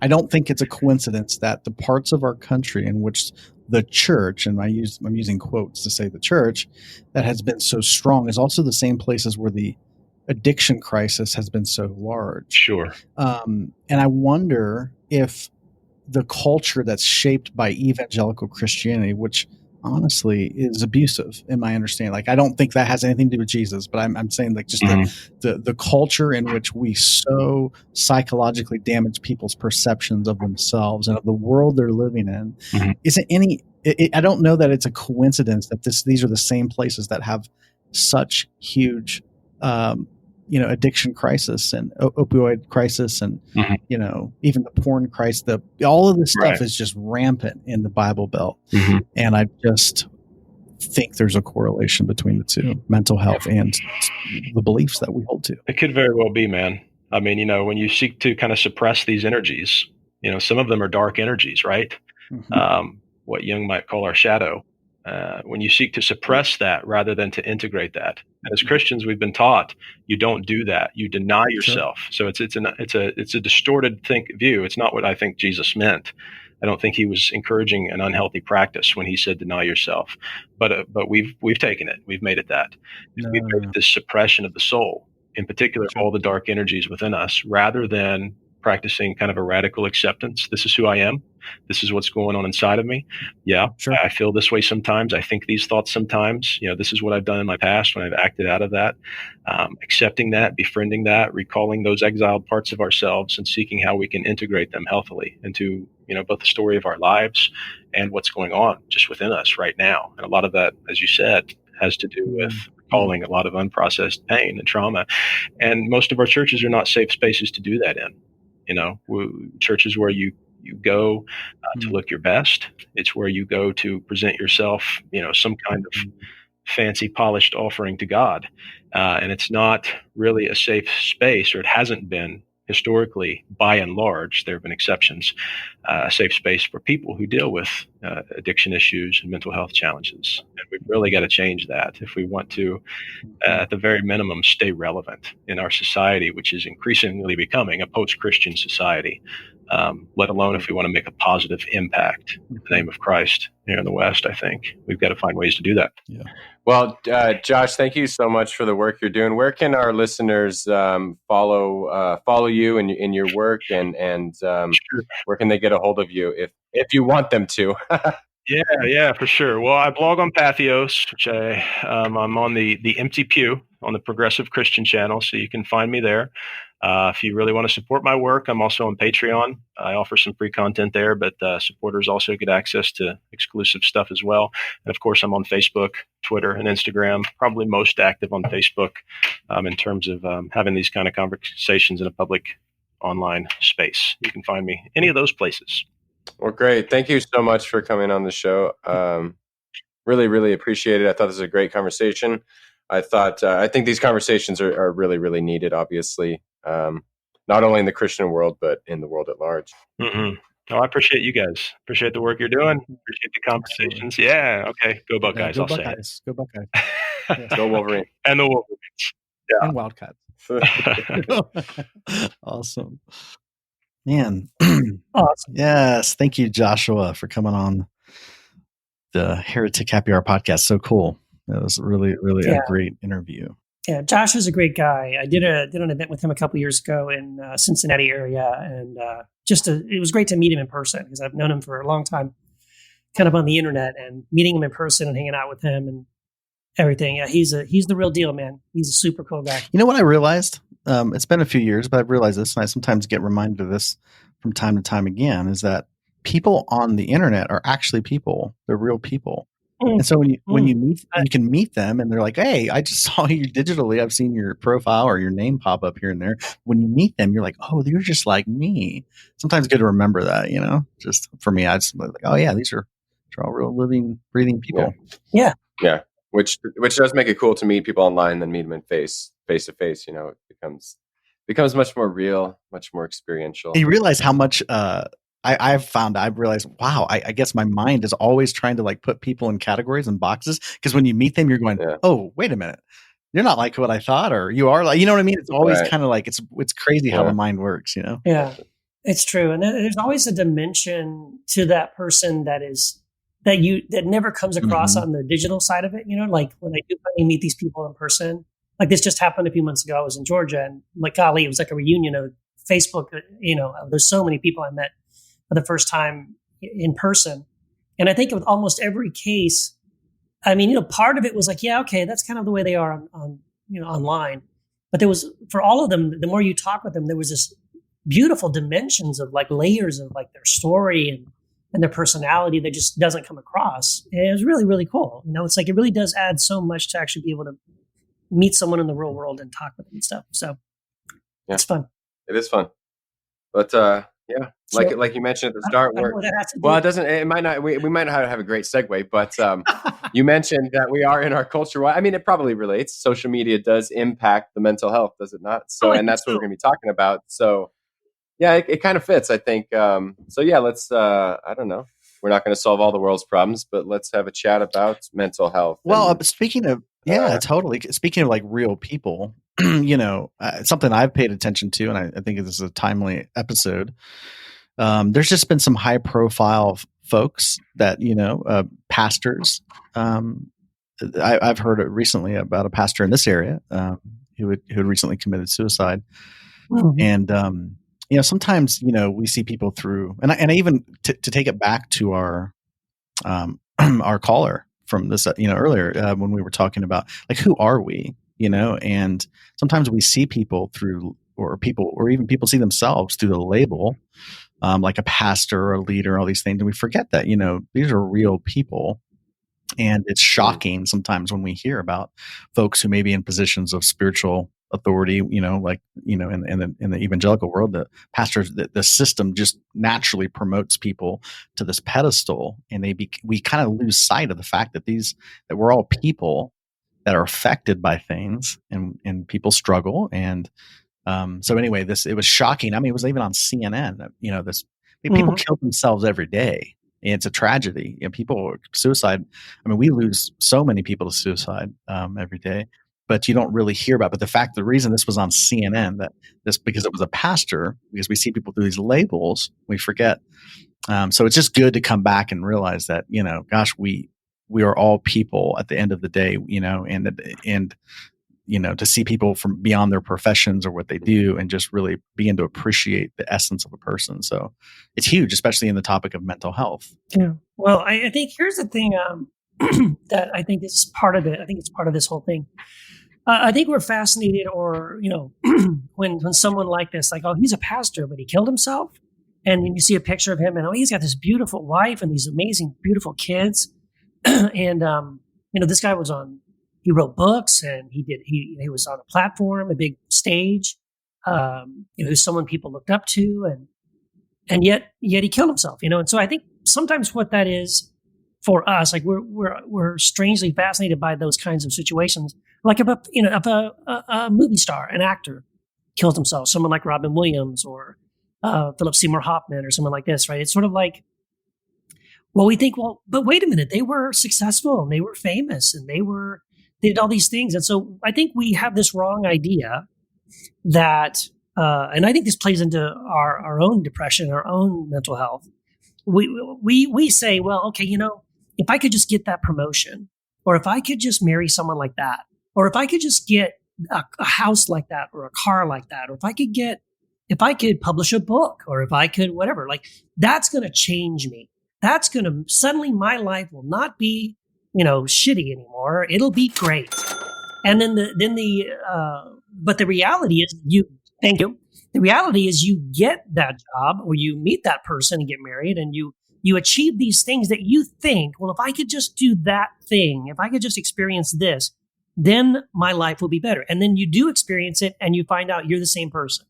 I don't think it's a coincidence that the parts of our country in which the church, and I'm using quotes to say the church, that has been so strong, is also the same places where the addiction crisis has been so large. Sure. And I wonder if the culture that's shaped by evangelical Christianity, which honestly is abusive in my understanding. Like, I don't think that has anything to do with Jesus, but I'm saying like just the culture in which we so psychologically damage people's perceptions of themselves and of the world they're living in isn't any, I don't know that it's a coincidence that these are the same places that have such huge, addiction crisis and opioid crisis and, even the porn crisis, all of this stuff is just rampant in the Bible Belt. And I just think there's a correlation between the two, mental health and the beliefs that we hold to. It could very well be, man. I mean, when you seek to kind of suppress these energies, some of them are dark energies, right? What Jung might call our shadow. When you seek to suppress that rather than to integrate that, and as Christians, we've been taught you don't do that. You deny yourself. So it's a distorted view. It's not what I think Jesus meant. I don't think he was encouraging an unhealthy practice when he said deny yourself. But we've taken it. We've made it that. We've made it this suppression of the soul, in particular, all the dark energies within us, rather than practicing kind of a radical acceptance. This is who I am. This is what's going on inside of me. Yeah, I feel this way sometimes. I think these thoughts sometimes. This is what I've done in my past when I've acted out of that. Accepting that, befriending that, recalling those exiled parts of ourselves, and seeking how we can integrate them healthily into both the story of our lives and what's going on just within us right now. And a lot of that, as you said, has to do with recalling a lot of unprocessed pain and trauma. And most of our churches are not safe spaces to do that in. Churches where you go to look your best. It's where you go to present yourself, some kind of fancy polished offering to God. And it's not really a safe space, or it hasn't been historically, by and large. There have been exceptions, a safe space for people who deal with addiction issues and mental health challenges. And we've really got to change that if we want to, at the very minimum, stay relevant in our society, which is increasingly becoming a post-Christian society, let alone if we want to make a positive impact in the name of Christ here in the West. I think we've got to find ways to do that. Yeah. Well, Josh, thank you so much for the work you're doing. Where can our listeners follow you in your work, and where can they get a hold of you if you want them to? Yeah, for sure. Well, I blog on Pathos, which I'm on the Empty Pew on the Progressive Christian channel, so you can find me there. If you really want to support my work, I'm also on Patreon. I offer some free content there, but supporters also get access to exclusive stuff as well. And of course, I'm on Facebook, Twitter, and Instagram, probably most active on Facebook in terms of having these kind of conversations in a public online space. You can find me any of those places. Well, great. Thank you so much for coming on the show. Really, really appreciate it. I thought this was a great conversation. I think these conversations are really, really needed, obviously, not only in the Christian world, but in the world at large. Oh, I appreciate you guys. Appreciate the work you're doing. Appreciate the conversations. Absolutely. Yeah. Okay. Go Buckeyes. Go Buckeyes. Go Buckeyes. Yes. Go Wolverine. And the Wolverines. Yeah. And Wildcats. Awesome. Man. Awesome. Yes. Thank you, Joshua, for coming on the Heretic Happy Hour podcast. So cool. That was really, really a great interview. Yeah, Josh is a great guy. I did an event with him a couple years ago in Cincinnati area, and it was great to meet him in person, because I've known him for a long time, kind of on the internet, and meeting him in person and hanging out with him and everything. Yeah, he's the real deal, man. He's a super cool guy. You know what I realized? It's been a few years, but I've realized this, and I sometimes get reminded of this from time to time again, is that people on the internet are actually people. They're real people. And so when you meet, you can meet them, and they're like, "Hey, I just saw you digitally. I've seen your profile or your name pop up here and there." When you meet them, you're like, "Oh, you're just like me." Sometimes good to remember that, Just for me, I just like, "Oh yeah, these are all real, living, breathing people." Yeah. Which does make it cool to meet people online than meet them in face to face. It becomes much more real, much more experiential. You realize how much. I've realized, wow, I guess my mind is always trying to like put people in categories and boxes, because when you meet them, you're going, oh, wait a minute. You're not like what I thought, or you are like, you know what I mean? It's always kind of like, it's crazy how the mind works, Yeah, it's true. And there's always a dimension to that person that never comes across on the digital side of it. Like when I do finally meet these people in person, Like this just happened a few months ago. I was in Georgia, and like, golly, it was like a reunion of Facebook. There's so many people I met for the first time in person. And I think with almost every case, I mean, part of it was like, yeah, okay, that's kind of the way they are on online. But there was, for all of them, the more you talk with them, there was this beautiful dimensions of like layers of like their story and their personality that just doesn't come across. And it was really, really cool. It's like, it really does add so much to actually be able to meet someone in the real world and talk with them and stuff. So it's fun. It is fun. But yeah, like you mentioned at the start, it might not, we might not have a great segue, but you mentioned that we are in our culture. I mean, it probably relates. Social media does impact the mental health, does it not? So, and that's what we're going to be talking about. So yeah, it kind of fits, I think. So yeah, let's, I don't know. We're not going to solve all the world's problems, but let's have a chat about mental health. Well, speaking of, totally. Speaking of like real people, something I've paid attention to, and I think this is a timely episode. There's just been some high profile folks that, pastors. I've heard it recently about a pastor in this area who had recently committed suicide. Mm-hmm. And, sometimes, we see people through, and I even to take it back to our caller from this, earlier when we were talking about like, who are we, and sometimes we see people through, or even people see themselves through the label, like a pastor or a leader, all these things. And we forget that, these are real people. And it's shocking sometimes when we hear about folks who may be in positions of spiritual authority, in the evangelical world, the pastors, the system just naturally promotes people to this pedestal, and we kind of lose sight of the fact that that we're all people that are affected by things, and people struggle. And so anyway, it was shocking. I mean, it was even on CNN. People kill themselves every day. It's a tragedy. Suicide. I mean, we lose so many people to suicide every day, but you don't really hear about it. But the reason this was on CNN, because it was a pastor, because we see people through these labels, we forget. So it's just good to come back and realize that, gosh, we are all people at the end of the day, and to see people from beyond their professions or what they do, and just really begin to appreciate the essence of a person. So it's huge, especially in the topic of mental health. Yeah. Well, I think here's the thing that I think is part of it. I think it's part of this whole thing. I think we're fascinated, or, when someone like this, like, oh, he's a pastor, but he killed himself. And you see a picture of him, and he's got this beautiful wife and these amazing, beautiful kids. And, this guy he wrote books, and he was on a platform, a big stage. He was someone people looked up to, and yet he killed himself, And so I think sometimes what that is for us, like we're strangely fascinated by those kinds of situations. Like if a movie star, an actor kills himself, someone like Robin Williams or Philip Seymour Hoffman or someone like this, right? It's sort of like, well, we think, but wait a minute, they were successful and they were famous and they did all these things. And so I think we have this wrong idea that, and I think this plays into our own depression, our own mental health. We say, well, okay, if I could just get that promotion, or if I could just marry someone like that, or if I could just get a house like that, or a car like that, or if I could publish a book, or if I could, whatever, like that's going to change me. That's going to, suddenly my life will not be, shitty anymore. It'll be great. And then but the reality is thank you. The reality is you get that job, or you meet that person and get married, and you achieve these things that you think, well, if I could just do that thing, if I could just experience this, then my life will be better. And then you do experience it, and you find out you're the same person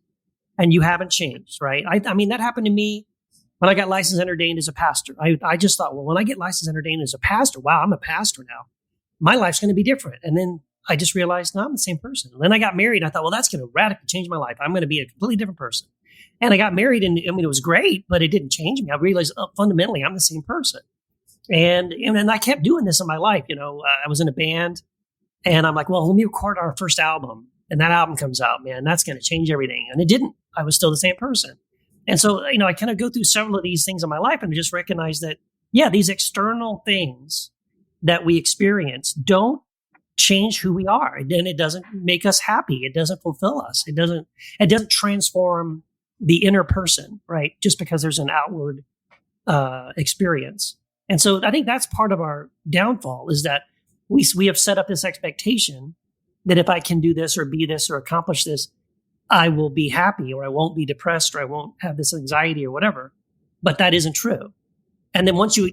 and you haven't changed, right? I mean, that happened to me when I got licensed and ordained as a pastor. I just thought, well, when I get licensed and ordained as a pastor, wow, I'm a pastor now. My life's going to be different. And then I just realized, no, I'm the same person. And then I got married. And I thought, well, that's going to radically change my life. I'm going to be a completely different person. And I got married, and I mean, it was great, but it didn't change me. I realized fundamentally I'm the same person. And I kept doing this in my life. I was in a band, and I'm like, well, let me record our first album. And that album comes out, man, that's going to change everything. And it didn't. I was still the same person. And so, I kind of go through several of these things in my life, and I just recognize that, yeah, these external things that we experience don't change who we are. And it doesn't make us happy. It doesn't fulfill us. It doesn't transform the inner person, right? Just because there's an outward experience. And so I think that's part of our downfall, is that we have set up this expectation that if I can do this or be this or accomplish this, I will be happy, or I won't be depressed, or I won't have this anxiety or whatever. But that isn't true. And then once you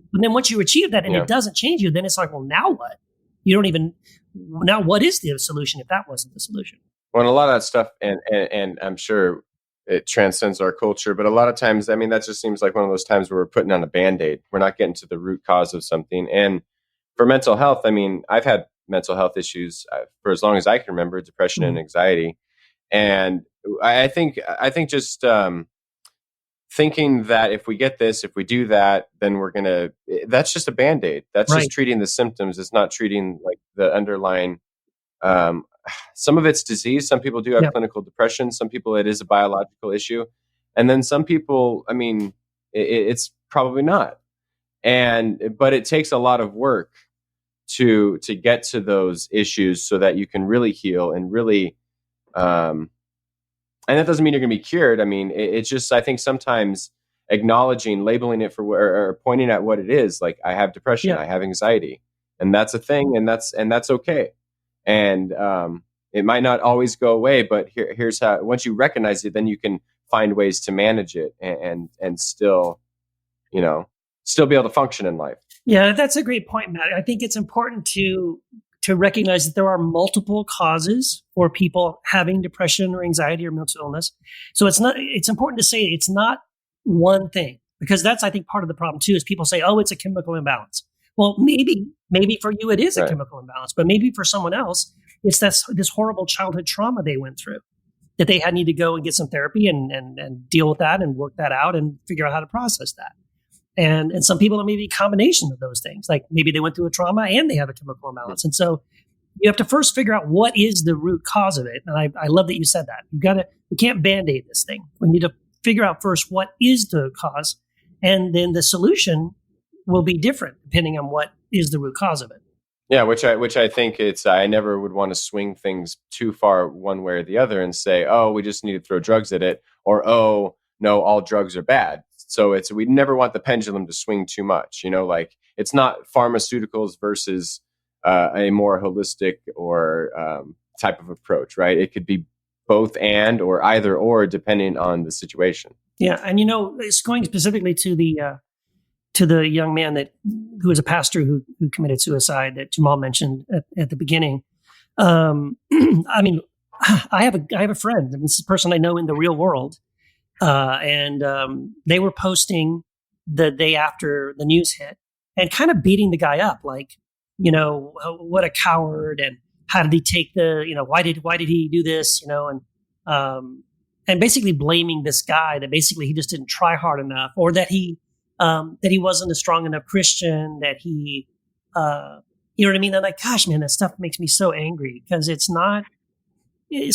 achieve that and it doesn't change you, then it's like, well, now what? You don't even, now what is the solution if that wasn't the solution? Well, and a lot of that stuff, and I'm sure it transcends our culture, but a lot of times, I mean, that just seems like one of those times where we're putting on a Band-Aid. We're not getting to the root cause of something. And for mental health, I mean, I've had mental health issues for as long as I can remember, depression and anxiety. And I think just thinking that if we get this, if we do that, then we're going to, that's just a Band-Aid. That's just treating the symptoms. It's not treating like the underlying, some of it's disease. Some people do have clinical depression. Some people, it is a biological issue. And then some people, I mean, it's probably not. But it takes a lot of work to get to those issues so that you can really heal and really, and that doesn't mean you're going to be cured. I mean, it's just, I think sometimes acknowledging, labeling it for or pointing at what it is. Like, I have depression, I have anxiety, and that's a thing, and that's okay. And it might not always go away, but here's how. Once you recognize it, then you can find ways to manage it and still, still be able to function in life. Yeah, that's a great point, Matt. I think it's important to recognize that there are multiple causes for people having depression or anxiety or mental illness. So it's important to say it's not one thing, because that's, I think, part of the problem too, is people say, oh, it's a chemical imbalance. Well, maybe for you it is a chemical imbalance, but maybe for someone else, it's this horrible childhood trauma they went through that they need to go and get some therapy and deal with that and work that out and figure out how to process that. And some people, it may be a combination of those things. Like maybe they went through a trauma and they have a chemical imbalance. And so you have to first figure out what is the root cause of it. And I love that you said that. We can't Band-Aid this thing. We need to figure out first what is the cause. And then the solution will be different depending on what is the root cause of it. Yeah, which I think I never would want to swing things too far one way or the other and say, oh, we just need to throw drugs at it, or, oh, no, all drugs are bad. So we never want the pendulum to swing too much, like it's not pharmaceuticals versus a more holistic or type of approach, right? It could be both and or either or depending on the situation. Yeah, and it's going specifically to the young man who was a pastor who committed suicide that Jamal mentioned at the beginning. I mean, I have a friend. I mean, this is a person I know in the real world. And they were posting the day after the news hit and kind of beating the guy up, like, what a coward, and how did he take why did he do this, and basically blaming this guy that basically he just didn't try hard enough, or that he wasn't a strong enough Christian, that he, you know what I mean? I'm like, gosh, man, that stuff makes me so angry, because it's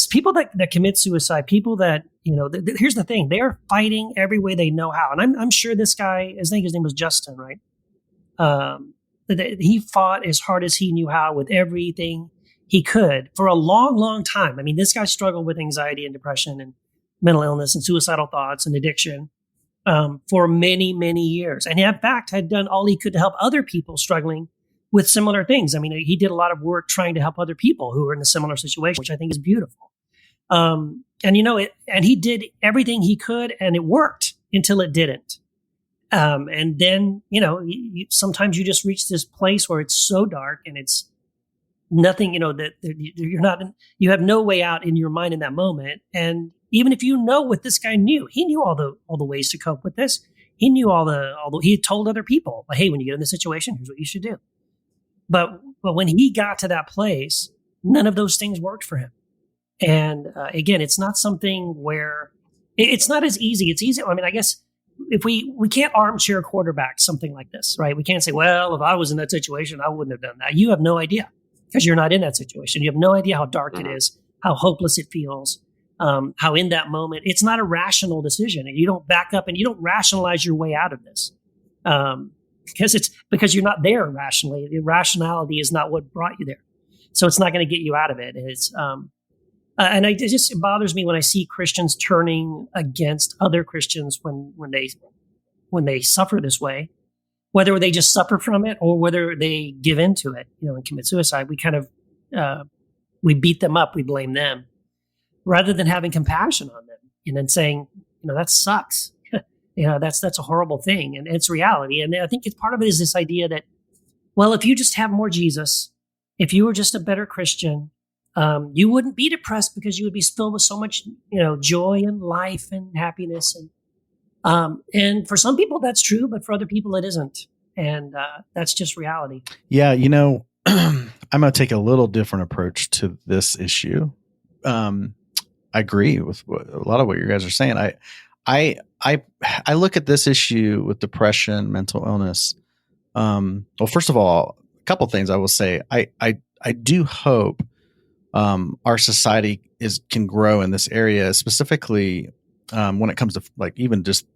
people that commit suicide, people that, here's the thing, they are fighting every way they know how. And I'm sure this guy, I think his name was Justin, right? He fought as hard as he knew how with everything he could for a long, long time. I mean, this guy struggled with anxiety and depression and mental illness and suicidal thoughts and addiction for many, many years. And in fact, had done all he could to help other people struggling with similar things. I mean, he did a lot of work trying to help other people who were in a similar situation, which I think is beautiful. And he did everything he could, and it worked until it didn't. And then, sometimes you just reach this place where it's so dark and it's nothing, that you have no way out in your mind in that moment. And even if what this guy knew, he knew all the ways to cope with this. He knew he had told other people, like, hey, when you get in this situation, here's what you should do. But when he got to that place, none of those things worked for him. And again, it's not something where it's not as easy. It's easy. I mean, I guess if we can't armchair quarterback something like this, right? We can't say, well, if I was in that situation, I wouldn't have done that. You have no idea, because you're not in that situation. You have no idea how dark it is, how hopeless it feels, how in that moment, it's not a rational decision. And you don't back up and you don't rationalize your way out of this. Because you're not there rationally. The rationality is not what brought you there. So it's not going to get you out of it. And it just bothers me when I see Christians turning against other Christians when they suffer this way, whether they just suffer from it or whether they give into it, and commit suicide. We kind of we beat them up, we blame them, rather than having compassion on them and then saying, that sucks. That's a horrible thing, and it's reality. And I think it's part of it is this idea that, well, if you just have more Jesus, if you were just a better Christian, you wouldn't be depressed because you would be filled with so much, joy and life and happiness. And for some people that's true, but for other people it isn't. And that's just reality. Yeah. I'm going to take a little different approach to this issue. I agree with a lot of what you guys are saying. I look at this issue with depression, mental illness. Well, first of all, a couple things I will say. I do hope our society can grow in this area, specifically when it comes to even just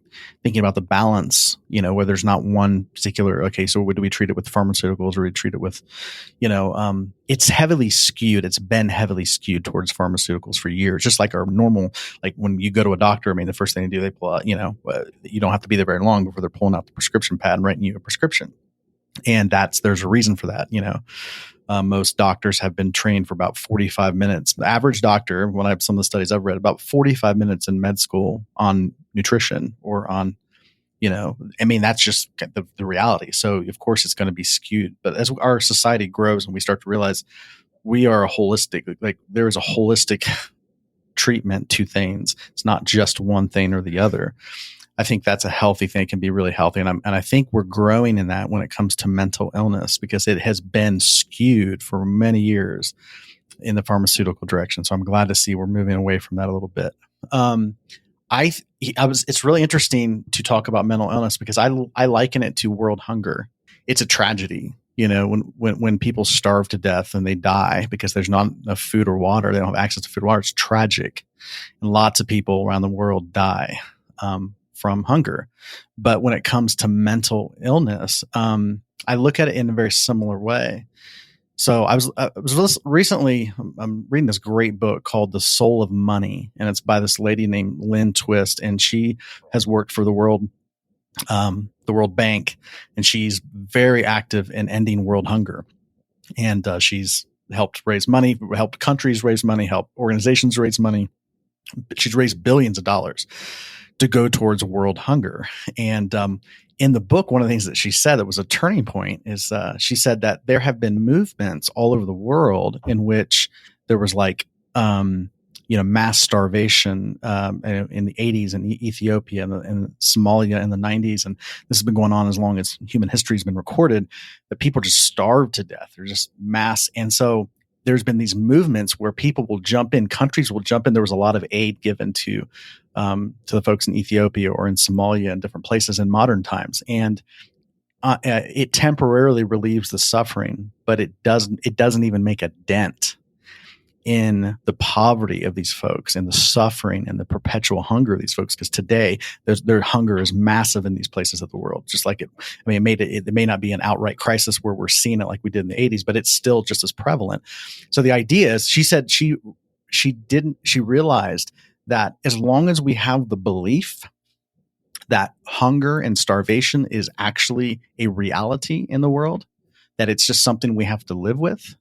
thinking about the balance, where there's not one particular, okay, so do we treat it with pharmaceuticals or we treat it with, it's heavily skewed. It's been heavily skewed towards pharmaceuticals for years, just like our normal, like when you go to a doctor, the first thing they do, they pull out, you don't have to be there very long before they're pulling out the prescription pad and writing you a prescription. And there's a reason for that. Most doctors have been trained for about 45 minutes. The average doctor, when I have some of the studies I've read, about 45 minutes in med school on nutrition or on, that's just the reality. So of course it's going to be skewed. But as our society grows and we start to realize we are a holistic, there is a holistic treatment to things. It's not just one thing or the other. I think that's a healthy thing. It can be really healthy. And I think we're growing in that when it comes to mental illness, because it has been skewed for many years in the pharmaceutical direction. So I'm glad to see we're moving away from that a little bit. It's really interesting to talk about mental illness because I liken it to world hunger. It's a tragedy. When people starve to death and they die because there's not enough food or water, they don't have access to food or water. It's tragic. And lots of people around the world die from hunger. But when it comes to mental illness, I look at it in a very similar way. So I was recently, I'm reading this great book called The Soul of Money, and it's by this lady named Lynn Twist, and she has worked for the World Bank, and she's very active in ending world hunger. And she's helped raise money, helped countries raise money, helped organizations raise money. She's raised billions of dollars to go towards world hunger. And in the book, one of the things that she said that was a turning point is she said that there have been movements all over the world in which there was mass starvation in the 80s in Ethiopia and Somalia in the 90s. And this has been going on as long as human history has been recorded, that people just starved to death. There's just mass. And so there's been these movements where people will jump in, countries will jump in. There was a lot of aid given to the folks in Ethiopia or in Somalia and different places in modern times. And it temporarily relieves the suffering, but it doesn't even make a dent in the poverty of these folks and the suffering and the perpetual hunger of these folks. Because today their hunger is massive in these places of the world. Just like it may not be an outright crisis where we're seeing it like we did in the 80s, but it's still just as prevalent. So the idea is, she said she realized that as long as we have the belief that hunger and starvation is actually a reality in the world, that it's just something we have to live with,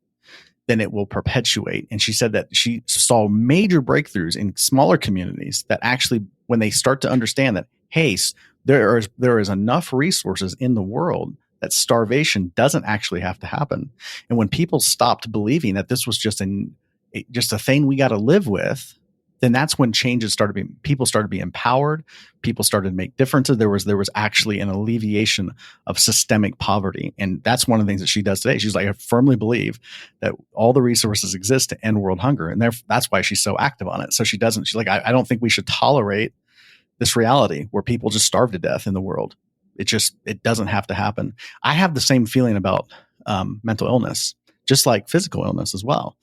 then it will perpetuate. And she said that she saw major breakthroughs in smaller communities that actually, when they start to understand that, hey, there is enough resources in the world that starvation doesn't actually have to happen. And when people stopped believing that this was just a thing we got to live with, then that's when changes people started to be empowered. People started to make differences. There was actually an alleviation of systemic poverty. And that's one of the things that she does today. She's like, I firmly believe that all the resources exist to end world hunger. And that's why she's so active on it. So she's like, I don't think we should tolerate this reality where people just starve to death in the world. It doesn't have to happen. I have the same feeling about mental illness, just like physical illness as well.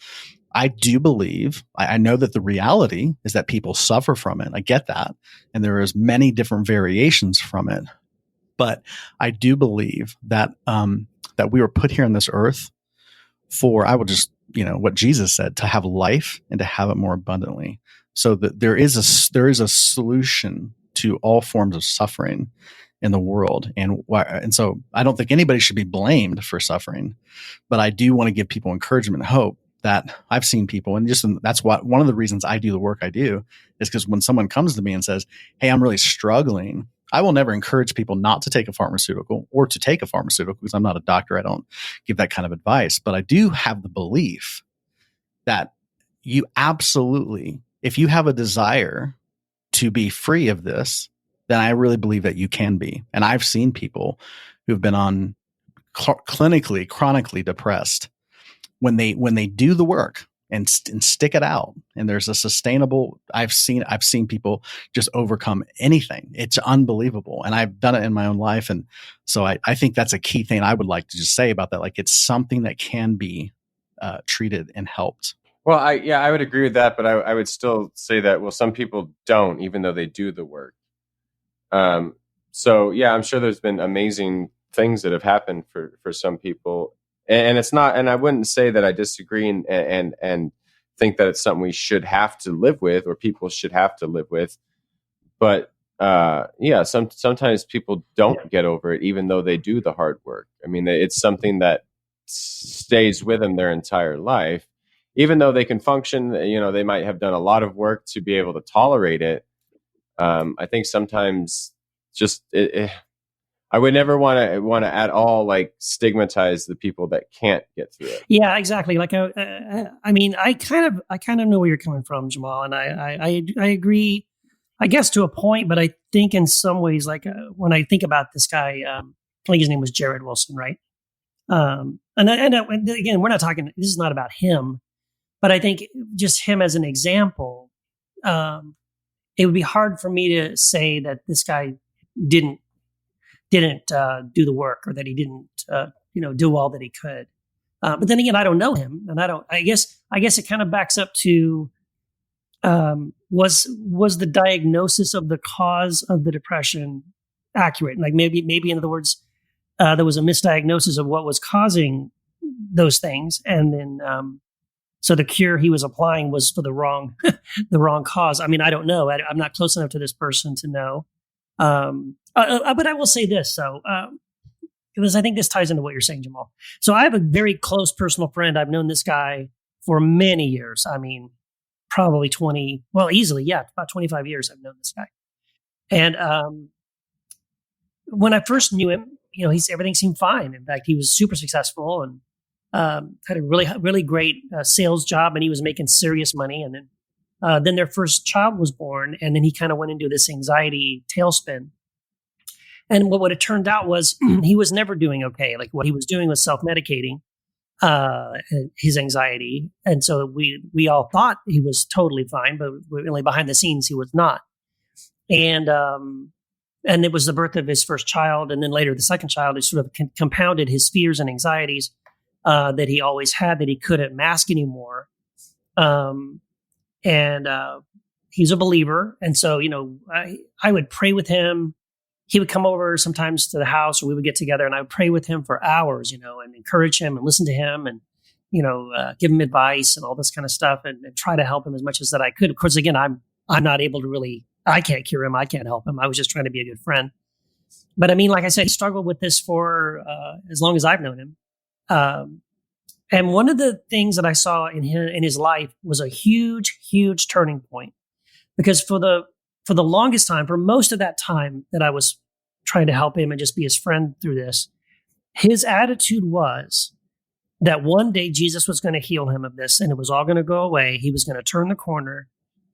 I do believe, I know that the reality is that people suffer from it. I get that. And there is many different variations from it. But I do believe that that we were put here on this earth for, I will just what Jesus said, to have life and to have it more abundantly. So that there is a solution to all forms of suffering in the world. And so I don't think anybody should be blamed for suffering, but I do want to give people encouragement and hope that I've seen people, and that's one of the reasons I do the work I do is because when someone comes to me and says, "Hey, I'm really struggling," I will never encourage people not to take a pharmaceutical or to take a pharmaceutical, because I'm not a doctor. I don't give that kind of advice, but I do have the belief that you absolutely, if you have a desire to be free of this, then I really believe that you can be. And I've seen people who've been on clinically, chronically depressed when they do the work and stick it out, and there's a sustainable, I've seen people just overcome anything. It's unbelievable. And I've done it in my own life. And so I think that's a key thing I would like to just say about that. Like, it's something that can be treated and helped. Well, I would agree with that, but I would still say that, well, some people don't, even though they do the work. So yeah, I'm sure there's been amazing things that have happened for some people, and it's not, and I wouldn't say that I disagree and think that it's something we should have to live with or people should have to live with. But yeah, sometimes people don't get over it, even though they do the hard work. I mean, it's something that stays with them their entire life, even though they can function. They might have done a lot of work to be able to tolerate it. I think sometimes just I would never want to at all like stigmatize the people that can't get through it. Yeah, exactly. Like, I mean, I kind of know where you're coming from, Jamal, and I agree, I guess, to a point. But I think in some ways, like when I think about this guy, I think his name was Jared Wilson, right? And again, we're not talking. This is not about him, but I think just him as an example. It would be hard for me to say that this guy didn't do the work, or that he didn't do all that he could. But then again, I don't know him, and I guess it kind of backs up to was the diagnosis of the cause of the depression accurate? Like maybe in other words, there was a misdiagnosis of what was causing those things, and then so the cure he was applying was for the wrong cause. I mean, I don't know. I'm not close enough to this person to know. But I will say this, though, because I think this ties into what you're saying, Jamal. So I have a very close personal friend. I've known this guy for many years. I mean, probably 20, well, easily, yeah, about 25 years I've known this guy. And when I first knew him, everything seemed fine. In fact, he was super successful and had a really, really great sales job, and he was making serious money. And then their first child was born, and then he kind of went into this anxiety tailspin. And what it turned out was he was never doing okay. Like, what he was doing was self-medicating his anxiety. And so we all thought he was totally fine, but really behind the scenes, he was not. And it was the birth of his first child. And then later the second child, it sort of compounded his fears and anxieties that he always had, that he couldn't mask anymore. He's a believer. And so, I would pray with him. He would come over sometimes to the house, or we would get together, and I would pray with him for hours, and encourage him and listen to him and, give him advice and all this kind of stuff, and try to help him as much as that I could. Of course, again, I'm not able to really, I can't cure him. I can't help him. I was just trying to be a good friend. But I mean, like I said, he struggled with this for as long as I've known him. And one of the things that I saw in his life was a huge, huge turning point, because for the longest time, for most of that time that I was trying to help him and just be his friend through this, his attitude was that one day Jesus was going to heal him of this, and it was all going to go away. He was going to turn the corner,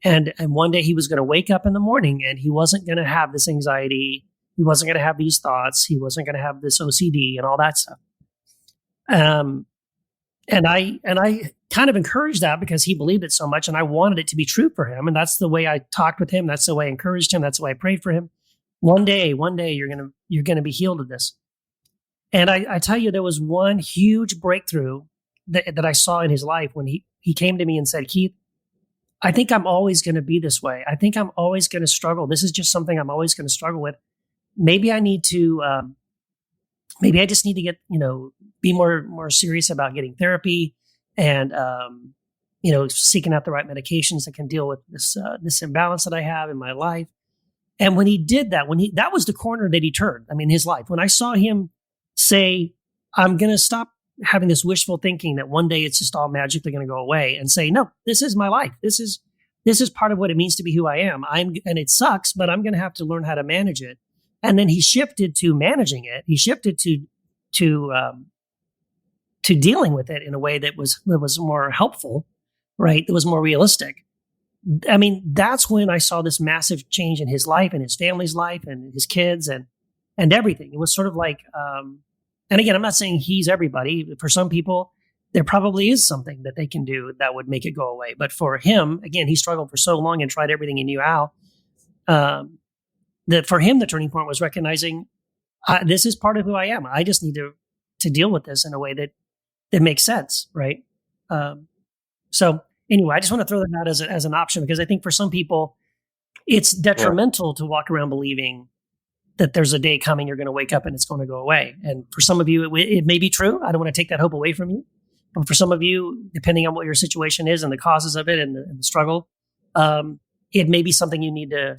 and one day he was going to wake up in the morning, and he wasn't going to have this anxiety. He wasn't going to have these thoughts. He wasn't going to have this OCD and all that stuff. And I kind of encouraged that because he believed it so much, and I wanted it to be true for him. And that's the way I talked with him. That's the way I encouraged him. That's the way I prayed for him. One day, you're gonna be healed of this. And I tell you, there was one huge breakthrough that I saw in his life when he came to me and said, "Keith, I think I'm always going to be this way. I think I'm always going to struggle. This is just something I'm always going to struggle with. Maybe I need to." Maybe I just need to get, be more serious about getting therapy. and seeking out the right medications that can deal with this imbalance that I have in my life. And when he did that, that was the corner that he turned. I mean, his life. When I saw him say, "I'm going to stop having this wishful thinking that one day it's just all magically going to go away," and say, "No, this is my life. This is part of what it means to be who I am. And it sucks, but I'm going to have to learn how to manage it." And then he shifted to managing it. He shifted to dealing with it in a way that was more helpful, right? That was more realistic. I mean, that's when I saw this massive change in his life and his family's life and his kids and everything. It was sort of like, and again, I'm not saying he's everybody. For some people, there probably is something that they can do that would make it go away. But for him, again, he struggled for so long and tried everything he knew how. That for him, the turning point was recognizing this is part of who I am. I just need to deal with this in a way that makes sense, right? So anyway, I just want to throw that out as an option, because I think for some people, it's detrimental to walk around believing that there's a day coming, you're going to wake up and it's going to go away. And for some of you, it may be true. I don't want to take that hope away from you. But for some of you, depending on what your situation is and the causes of it and the struggle, it may be something you need to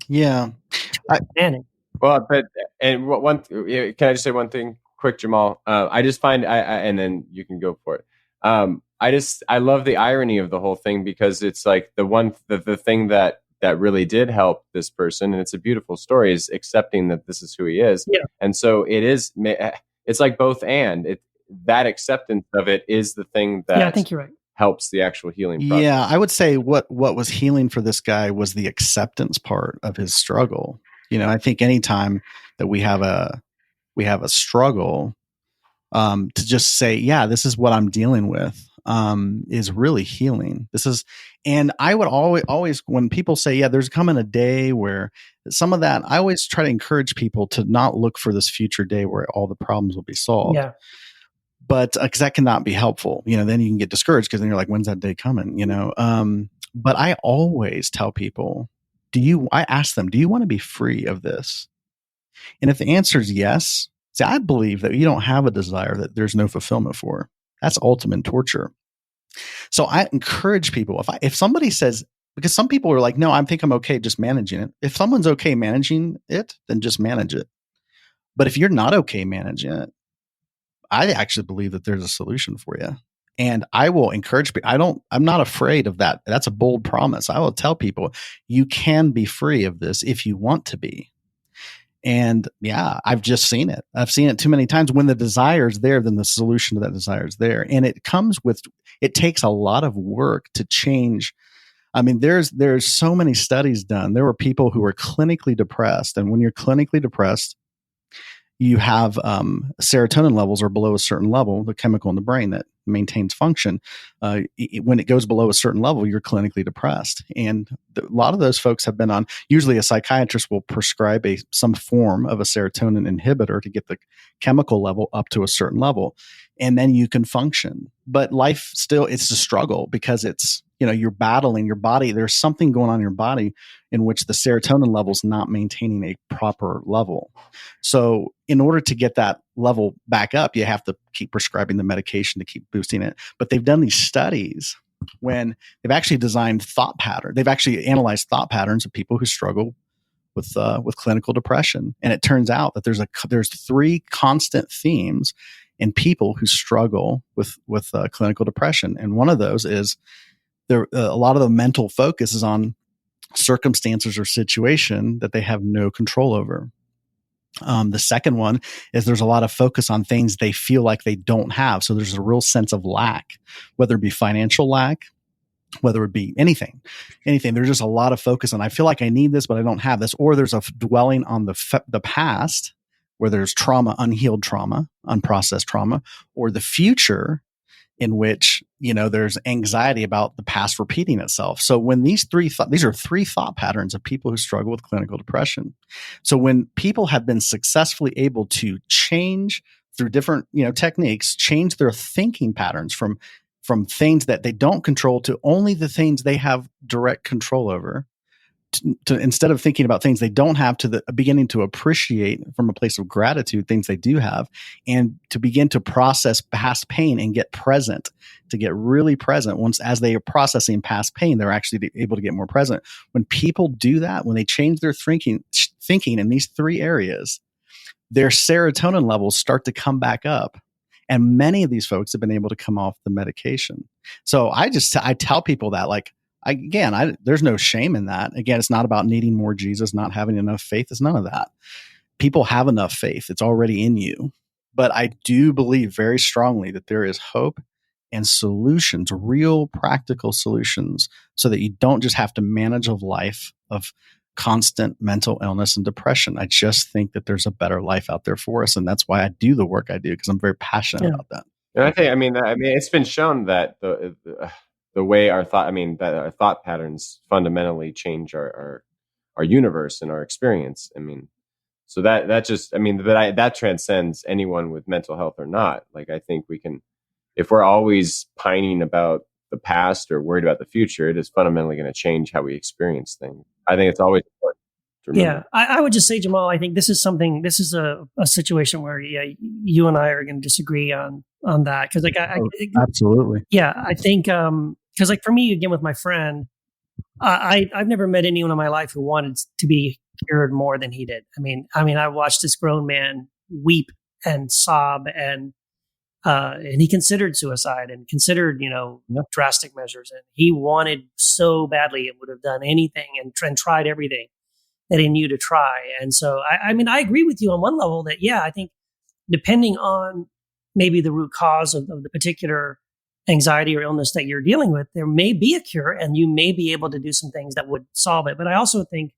manage. Well, can I just say one thing quick, Jamal? I just find, and then you can go for it. I love the irony of the whole thing, because it's like the thing that really did help this person, and it's a beautiful story, is accepting that this is who he is. Yeah. And so it's like both and. That acceptance of it is the thing that I think you're right. Helps the actual healing process. Yeah, I would say what was healing for this guy was the acceptance part of his struggle. I think anytime that we have a struggle, to just say, yeah, this is what I'm dealing with, is really healing. And I would always, when people say, yeah, there's coming a day where some of that, I always try to encourage people to not look for this future day where all the problems will be solved. Yeah. But because that cannot be helpful, then you can get discouraged, because then you're like, when's that day coming? But I always tell people, I ask them, do you want to be free of this? And if the answer is yes, see, I believe that you don't have a desire that there's no fulfillment for. That's ultimate torture. So I encourage people, if somebody says, because some people are like, no, I think I'm okay just managing it. If someone's okay managing it, then just manage it. But if you're not okay managing it, I actually believe that there's a solution for you. And I will encourage people. I'm not afraid of that. That's a bold promise. I will tell people, you can be free of this if you want to be. And yeah, I've just seen it. I've seen it too many times. When the desire is there, then the solution to that desire is there. And it takes a lot of work to change. I mean, there's so many studies done. There were people who were clinically depressed. And when you're clinically depressed, you have serotonin levels are below a certain level, the chemical in the brain that maintains function. When it goes below a certain level, you're clinically depressed. And a lot of those folks have been on, usually a psychiatrist will prescribe some form of a serotonin inhibitor to get the chemical level up to a certain level. And then you can function. But life still, it's a struggle, because it's, you're battling your body. There's something going on in your body in which the serotonin level is not maintaining a proper level. So in order to get that level back up, you have to keep prescribing the medication to keep boosting it. But they've done these studies when they've actually designed thought patterns. They've actually analyzed thought patterns of people who struggle with clinical depression. And it turns out that there's 3 constant themes in people who struggle with clinical depression. And one of those is a lot of the mental focus is on circumstances or situation that they have no control over. The second one is there's a lot of focus on things they feel like they don't have. So there's a real sense of lack, whether it be financial lack, whether it be anything. There's just a lot of focus on, I feel like I need this, but I don't have this. Or there's a dwelling on the past, where there's trauma, unhealed trauma, unprocessed trauma, or the future, in which, there's anxiety about the past repeating itself. So when these are 3 thought patterns of people who struggle with clinical depression. So when people have been successfully able to change through different, techniques, change their thinking patterns from things that they don't control to only the things they have direct control over, to instead of thinking about things they don't have, to the beginning to appreciate from a place of gratitude things they do have, and to begin to process past pain and get present, to get really present. Once as they are processing past pain, they're actually able to get more present. When people do that, when they change their thinking in these three areas, their serotonin levels start to come back up. And many of these folks have been able to come off the medication. So I tell people that, like, there's no shame in that. Again, it's not about needing more Jesus, not having enough faith. It's none of that. People have enough faith. It's already in you. But I do believe very strongly that there is hope and solutions, real practical solutions, so that you don't just have to manage a life of constant mental illness and depression. I just think that there's a better life out there for us. And that's why I do the work I do, because I'm very passionate about that. And I mean, it's been shown that the way our thought patterns fundamentally change our universe and our experience. I mean, so that transcends anyone with mental health or not. Like, I think we can, if we're always pining about the past or worried about the future, it is fundamentally going to change how we experience things. I think it's always important to remember. Yeah, I would just say, Jamal, I think this is a situation where you and I are going to disagree on that, because absolutely. Yeah, I think because like for me, again, with my friend, I've never met anyone in my life who wanted to be cured more than he did. I mean, I watched this grown man weep and sob, and he considered suicide and considered, drastic measures. And he wanted so badly, and would have done anything and tried everything that he knew to try. And so, I agree with you on one level that, I think depending on maybe the root cause of the particular anxiety or illness that you're dealing with, there may be a cure, and you may be able to do some things that would solve it. But I also think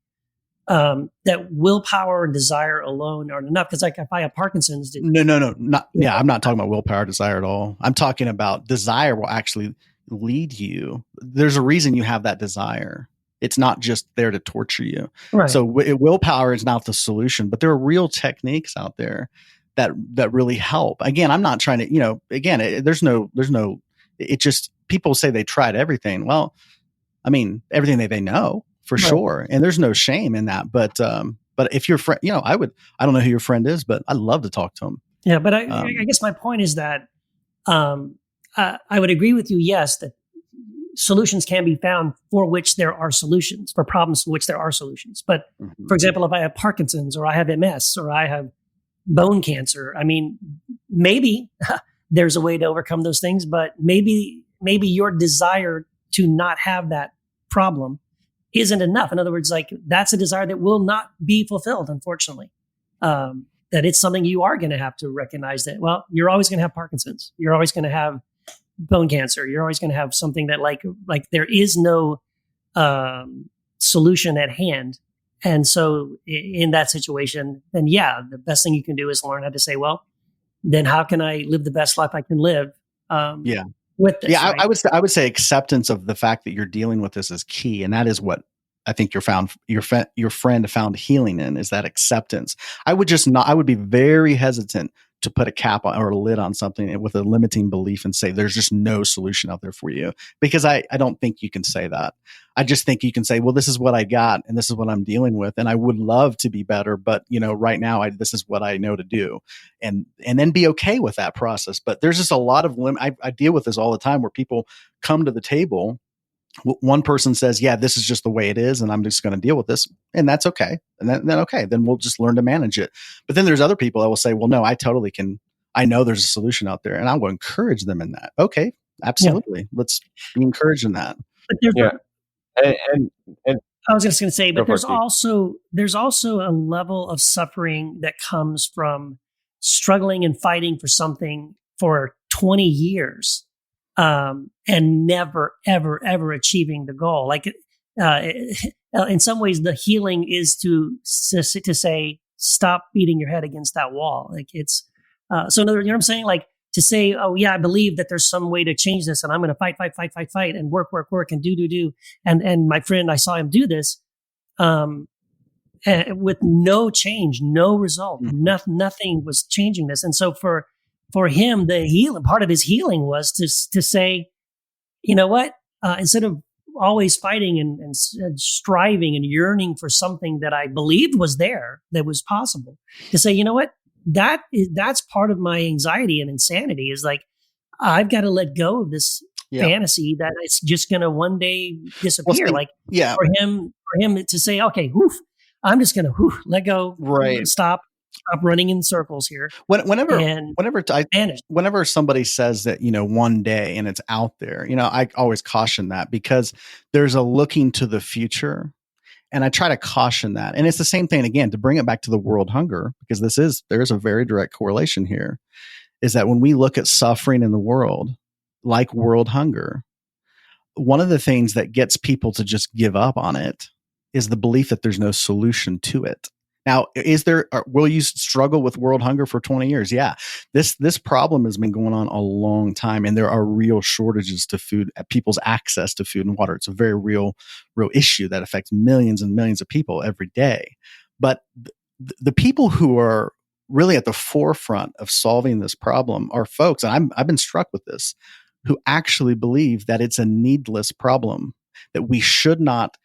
that willpower and desire alone aren't enough. Because like if I have Parkinson's, I'm not talking about willpower, desire at all. I'm talking about desire will actually lead you. There's a reason you have that desire. It's not just there to torture you. Right. So willpower is not the solution, but there are real techniques out there that really help. Again, I'm not trying to, it just, people say they tried everything. Well, I mean, everything that they know. For sure. And there's no shame in that. But if your friend, I don't know who your friend is, but I'd love to talk to him. Yeah. But I guess my point is that I would agree with you. Yes, that solutions can be found for which there are solutions, for problems for which there are solutions. But for example, if I have Parkinson's or I have MS or I have bone cancer, I mean, maybe there's a way to overcome those things, but maybe your desire to not have that problem isn't enough. In other words, like that's a desire that will not be fulfilled, unfortunately. That it's something you are going to have to recognize that, well, you're always going to have Parkinson's. You're always going to have bone cancer. You're always going to have something that like there is no solution at hand. And so in that situation, then the best thing you can do is learn how to say, well, then how can I live the best life I can live? With this, right? I would say acceptance of the fact that you're dealing with this is key, and that is what I think your friend found healing in, is that acceptance. I would be very hesitant to put a cap on or a lid on something with a limiting belief and say there's just no solution out there for you, because I don't think you can say that. I just think you can say, well, this is what I got and this is what I'm dealing with, and I would love to be better, but right now this is what I know to do, and then be okay with that process. But there's just a lot of I deal with this all the time, where people come to the table. One person says, yeah, this is just the way it is, and I'm just going to deal with this, and that's okay. And then we'll just learn to manage it. But then there's other people that will say, well, no, I totally can. I know there's a solution out there, and I will encourage them in that. Okay, absolutely. Yeah. Let's be encouraged in that. But there's and I was just going to say, but there's also a level of suffering that comes from struggling and fighting for something for 20 years. And never, ever, ever achieving the goal. Like, in some ways, the healing is to say, stop beating your head against that wall. Like it's, so in other words, you know what I'm saying? Like to say, oh yeah, I believe that there's some way to change this, and I'm going to fight and work and do. And my friend, I saw him do this, with no change, no result, nothing was changing this. And so for him, the healing part of his healing was to say, you know what? Instead of always fighting and striving and yearning for something that I believed was there, that was possible, to say, you know what, that's part of my anxiety and insanity, is like, I've got to let go of this fantasy that it's just going to one day disappear. For him to say, okay, I'm just going to let go, stop running in circles here. Whenever somebody says that, one day and it's out there, I always caution that, because there's a looking to the future. And I try to caution that. And it's the same thing, again, to bring it back to the world hunger, because there's a very direct correlation here, is that when we look at suffering in the world, like world hunger, one of the things that gets people to just give up on it is the belief that there's no solution to it. Now, will you struggle with world hunger for 20 years? Yeah. This problem has been going on a long time, and there are real shortages to food, people's access to food and water. It's a very real issue that affects millions and millions of people every day. But the people who are really at the forefront of solving this problem are folks, and I've been struck with this, who actually believe that it's a needless problem, that we should not,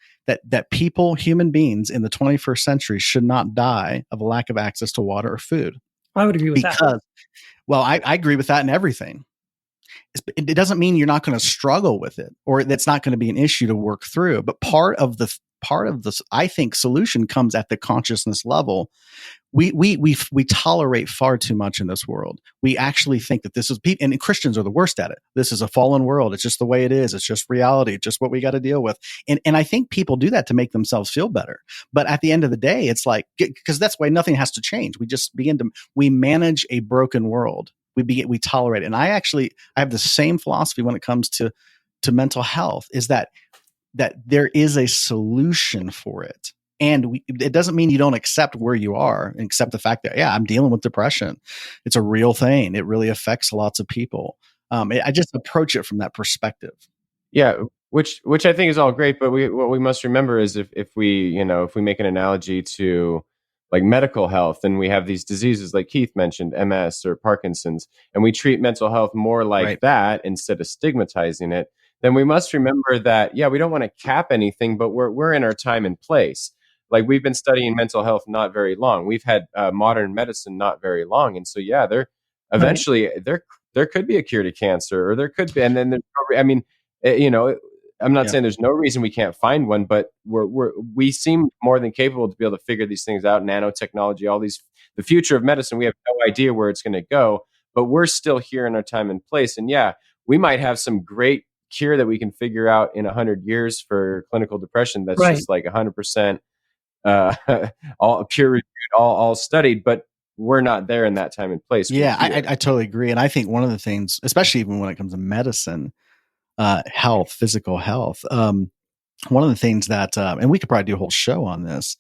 that people, human beings in the 21st century should not die of a lack of access to water or food. I would agree with that. Well, I agree with that in everything. It doesn't mean you're not going to struggle with it, or that's not going to be an issue to work through. But part of the I think solution comes at the consciousness level. We tolerate far too much in this world. We actually think that this is, and Christians are the worst at it. This is a fallen world. It's just the way it is. It's just reality. It's just what we got to deal with. And I think people do that to make themselves feel better. But at the end of the day, it's like, because that's why nothing has to change. We just we manage a broken world. We tolerate it. And I have the same philosophy when it comes to mental health, is that there is a solution for it. And it doesn't mean you don't accept where you are, and accept the fact that, I'm dealing with depression. It's a real thing. It really affects lots of people. I just approach it from that perspective. Yeah, which I think is all great. But what we must remember is if we make an analogy to like medical health, and we have these diseases like Keith mentioned, MS or Parkinson's, and we treat mental health more like that instead of stigmatizing it, then we must remember that, we don't want to cap anything, but we're in our time and place. Like, we've been studying mental health not very long. We've had modern medicine not very long. And so, there eventually there could be a cure to cancer, or there could be. And then I'm not saying there's no reason we can't find one, but we seem more than capable to be able to figure these things out. Nanotechnology, the future of medicine, we have no idea where it's going to go, but we're still here in our time and place. And we might have some great cure that we can figure out in 100 years for clinical depression. That's just like 100%. All peer reviewed, all studied, but we're not there in that time and place. I totally agree. And I think one of the things, especially even when it comes to medicine, health, physical health, one of the things that, and we could probably do a whole show on this,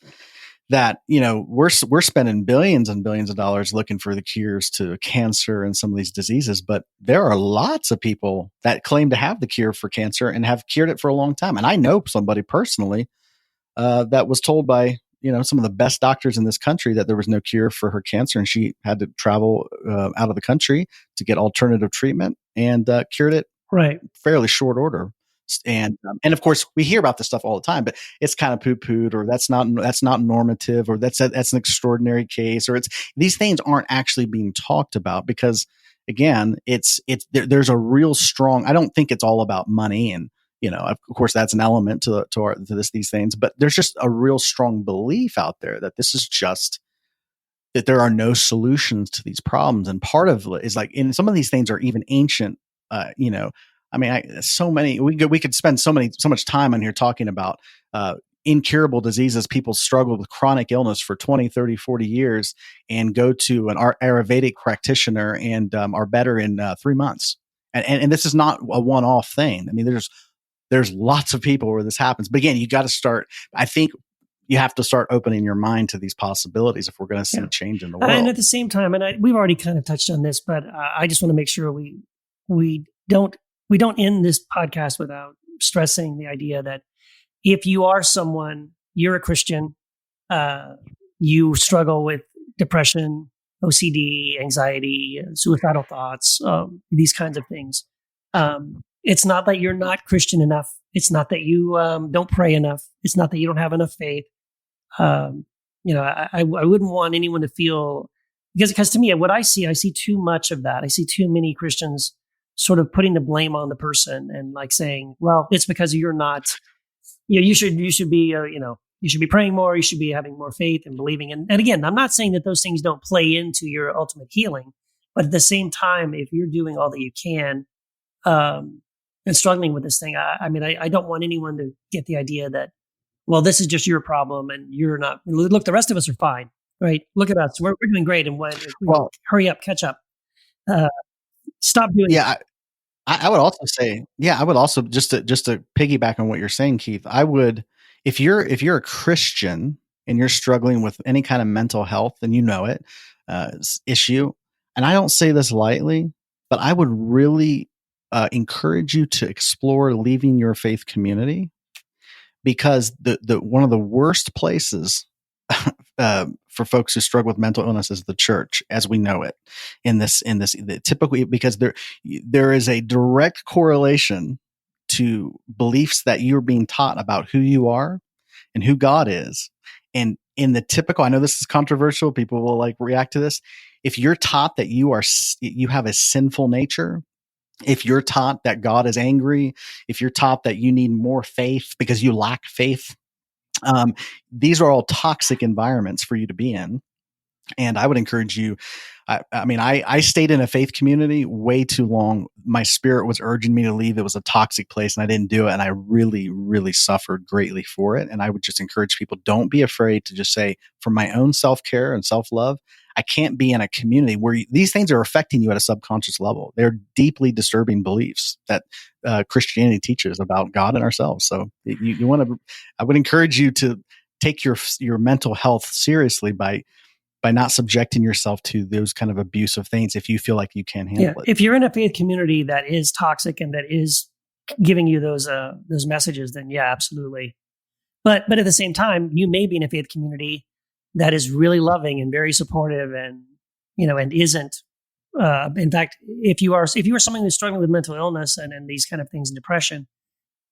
that, we're spending billions and billions of dollars looking for the cures to cancer and some of these diseases, but there are lots of people that claim to have the cure for cancer and have cured it for a long time. And I know somebody personally that was told by, some of the best doctors in this country that there was no cure for her cancer, and she had to travel out of the country to get alternative treatment, and cured it fairly short order. And of course, we hear about this stuff all the time, but it's kind of poo-pooed, or that's not normative, or that's an extraordinary case, or these things aren't actually being talked about, because again, there's a real strong, I don't think it's all about money, and of course, that's an element to these things, but there's just a real strong belief out there that this is just, that there are no solutions to these problems. And part of it is like, in some of these things are even ancient, so many, we could spend so much time on here talking about incurable diseases. People struggle with chronic illness for 20, 30, 40 years and go to an Ayurvedic practitioner and are better in 3 months. And this is not a one-off thing. I mean, there's lots of people where this happens. But again, you got to start, I think you have to start opening your mind to these possibilities if we're going to see change in the world. And at the same time, and we've already kind of touched on this, but I just want to make sure we don't end this podcast without stressing the idea that if you are someone, you're a Christian, you struggle with depression, OCD, anxiety, suicidal thoughts, these kinds of things. It's not that you're not Christian enough It's not that you don't pray enough. It's not that you don't have enough faith. I wouldn't want anyone to feel, because to me, what I see too much of that. I see too many Christians sort of putting the blame on the person and like saying, well, it's because you're not, you should be, you should be praying more. You should be having more faith and believing. And again, I'm not saying that those things don't play into your ultimate healing, but at the same time, if you're doing all that you can, and struggling with this thing, I don't want anyone to get the idea that, well, this is just your problem and you're not. Look, the rest of us are fine, right? Look at us. We're doing great. And hurry up, catch up. Stop doing that. I would also say, I would also just to piggyback on what you're saying, Keith, I would, if you're a Christian and you're struggling with any kind of mental health and you know it, issue, and I don't say this lightly, but I would really encourage you to explore leaving your faith community, because the one of the worst places for folks who struggle with mental illness is the church as we know it. Typically, because there is a direct correlation to beliefs that you're being taught about who you are and who God is. And in the typical, I know this is controversial, people will like react to this. If you're taught that you have a sinful nature, if you're taught that God is angry, if you're taught that you need more faith because you lack faith, these are all toxic environments for you to be in. And I would encourage you. I stayed in a faith community way too long. My spirit was urging me to leave. It was a toxic place and I didn't do it. And I really, really suffered greatly for it. And I would just encourage people, don't be afraid to just say, for my own self-care and self-love, I can't be in a community where these things are affecting you at a subconscious level. They're deeply disturbing beliefs that Christianity teaches about God and ourselves. So I would encourage you to take your mental health seriously by not subjecting yourself to those kind of abusive things if you feel like you can't handle it. If you're in a faith community that is toxic and that is giving you those messages, then yeah, absolutely. But at the same time, you may be in a faith community that is really loving and very supportive and isn't. In fact, if you are someone who's struggling with mental illness and these kind of things and depression,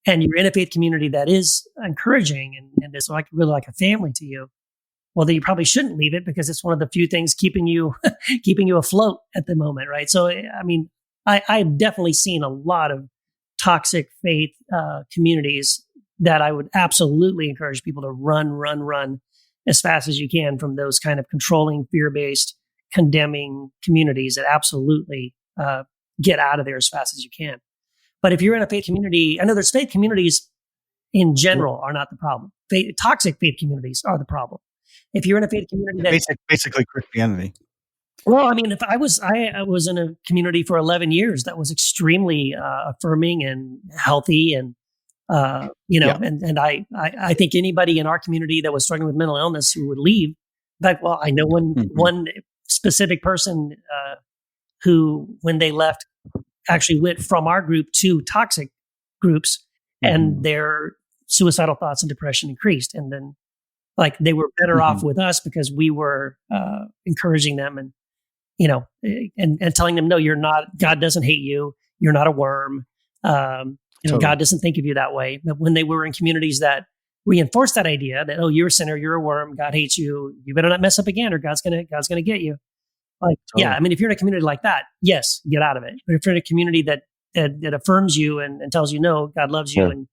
and you're in a faith community that is encouraging and is really like a family to you, well, then you probably shouldn't leave it, because it's one of the few things keeping you afloat at the moment, right? So, I've definitely seen a lot of toxic faith communities that I would absolutely encourage people to run as fast as you can from those kind of controlling, fear-based, condemning communities. That absolutely get out of there as fast as you can. But if you're in a faith community, I know there's faith communities in general are not the problem. Toxic faith communities are the problem. If you're in a faith community that basically Christianity. Well, if I was in a community for 11 years that was extremely affirming and healthy, and and I think anybody in our community that was struggling with mental illness who would leave. In fact, well, I know one specific person who, when they left, actually went from our group to toxic groups, and their suicidal thoughts and depression increased, and then. They were better off with us because we were encouraging them and telling them, no, you're not. God doesn't hate you. You're not a worm. Totally. God doesn't think of you that way. But when they were in communities that reinforced that idea that, oh, you're a sinner, you're a worm, God hates you, you better not mess up again, or God's gonna get you. Totally. Yeah, if you're in a community like that, yes, get out of it. But if you're in a community that affirms you and tells you, no, God loves you, and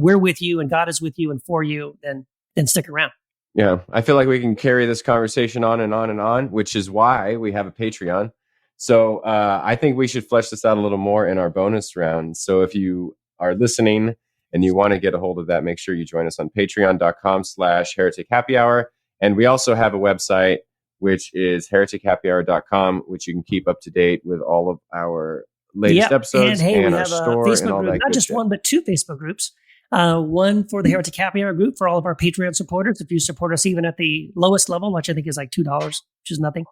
we're with you, and God is with you and for you, then stick around. Yeah, I feel like we can carry this conversation on and on and on, which is why we have a Patreon. So I think we should flesh this out a little more in our bonus round. So if you are listening and you want to get a hold of that, make sure you join us on patreon.com/Heretic Happy Hour. And we also have a website, which is heretichappyhour.com, which you can keep up to date with all of our latest episodes and our store and all that. Not just one, but two Facebook groups. One for the Heretic Happy Hour group for all of our Patreon supporters. If you support us even at the lowest level, which I think is like $2, which is nothing,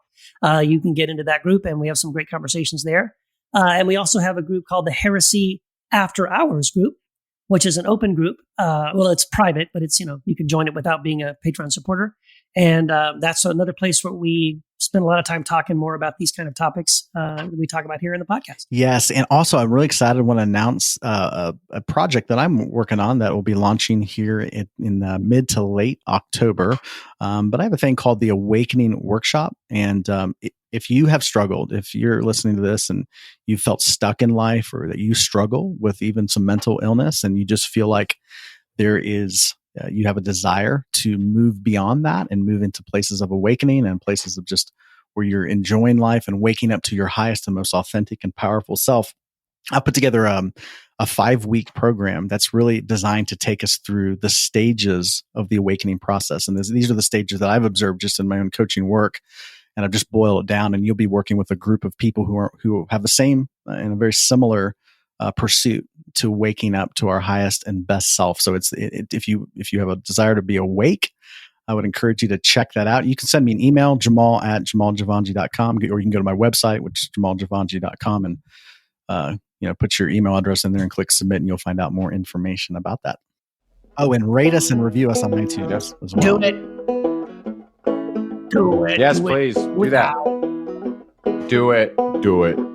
you can get into that group, and we have some great conversations there. And we also have a group called the Heresy After Hours group, which is an open group. Well, it's private, but it's, you can join it without being a Patreon supporter. And that's another place where we spend a lot of time talking more about these kind of topics that we talk about here in the podcast. Yes. And also, I'm really excited. I want to announce a project that I'm working on that will be launching here in mid to late October. But I have a thing called the Awakening Workshop. And if you have struggled, if you're listening to this and you felt stuck in life, or that you struggle with even some mental illness, and you just feel like there is you have a desire to move beyond that and move into places of awakening and places of just where you're enjoying life and waking up to your highest and most authentic and powerful self, I put together a 5-week program that's really designed to take us through the stages of the awakening process. And these are the stages that I've observed just in my own coaching work. And I've just boiled it down, and you'll be working with a group of people who have the same and a very similar pursuit to waking up to our highest and best self. So if you have a desire to be awake, I would encourage you to check that out. You can send me an email, jamal@jamaljavanji.com, or you can go to my website, which is jamaljavanji.com, and put your email address in there and click submit, and you'll find out more information about that. Oh, and rate us and review us on iTunes as well. Do it. Yes, Do it. please do that. Do it.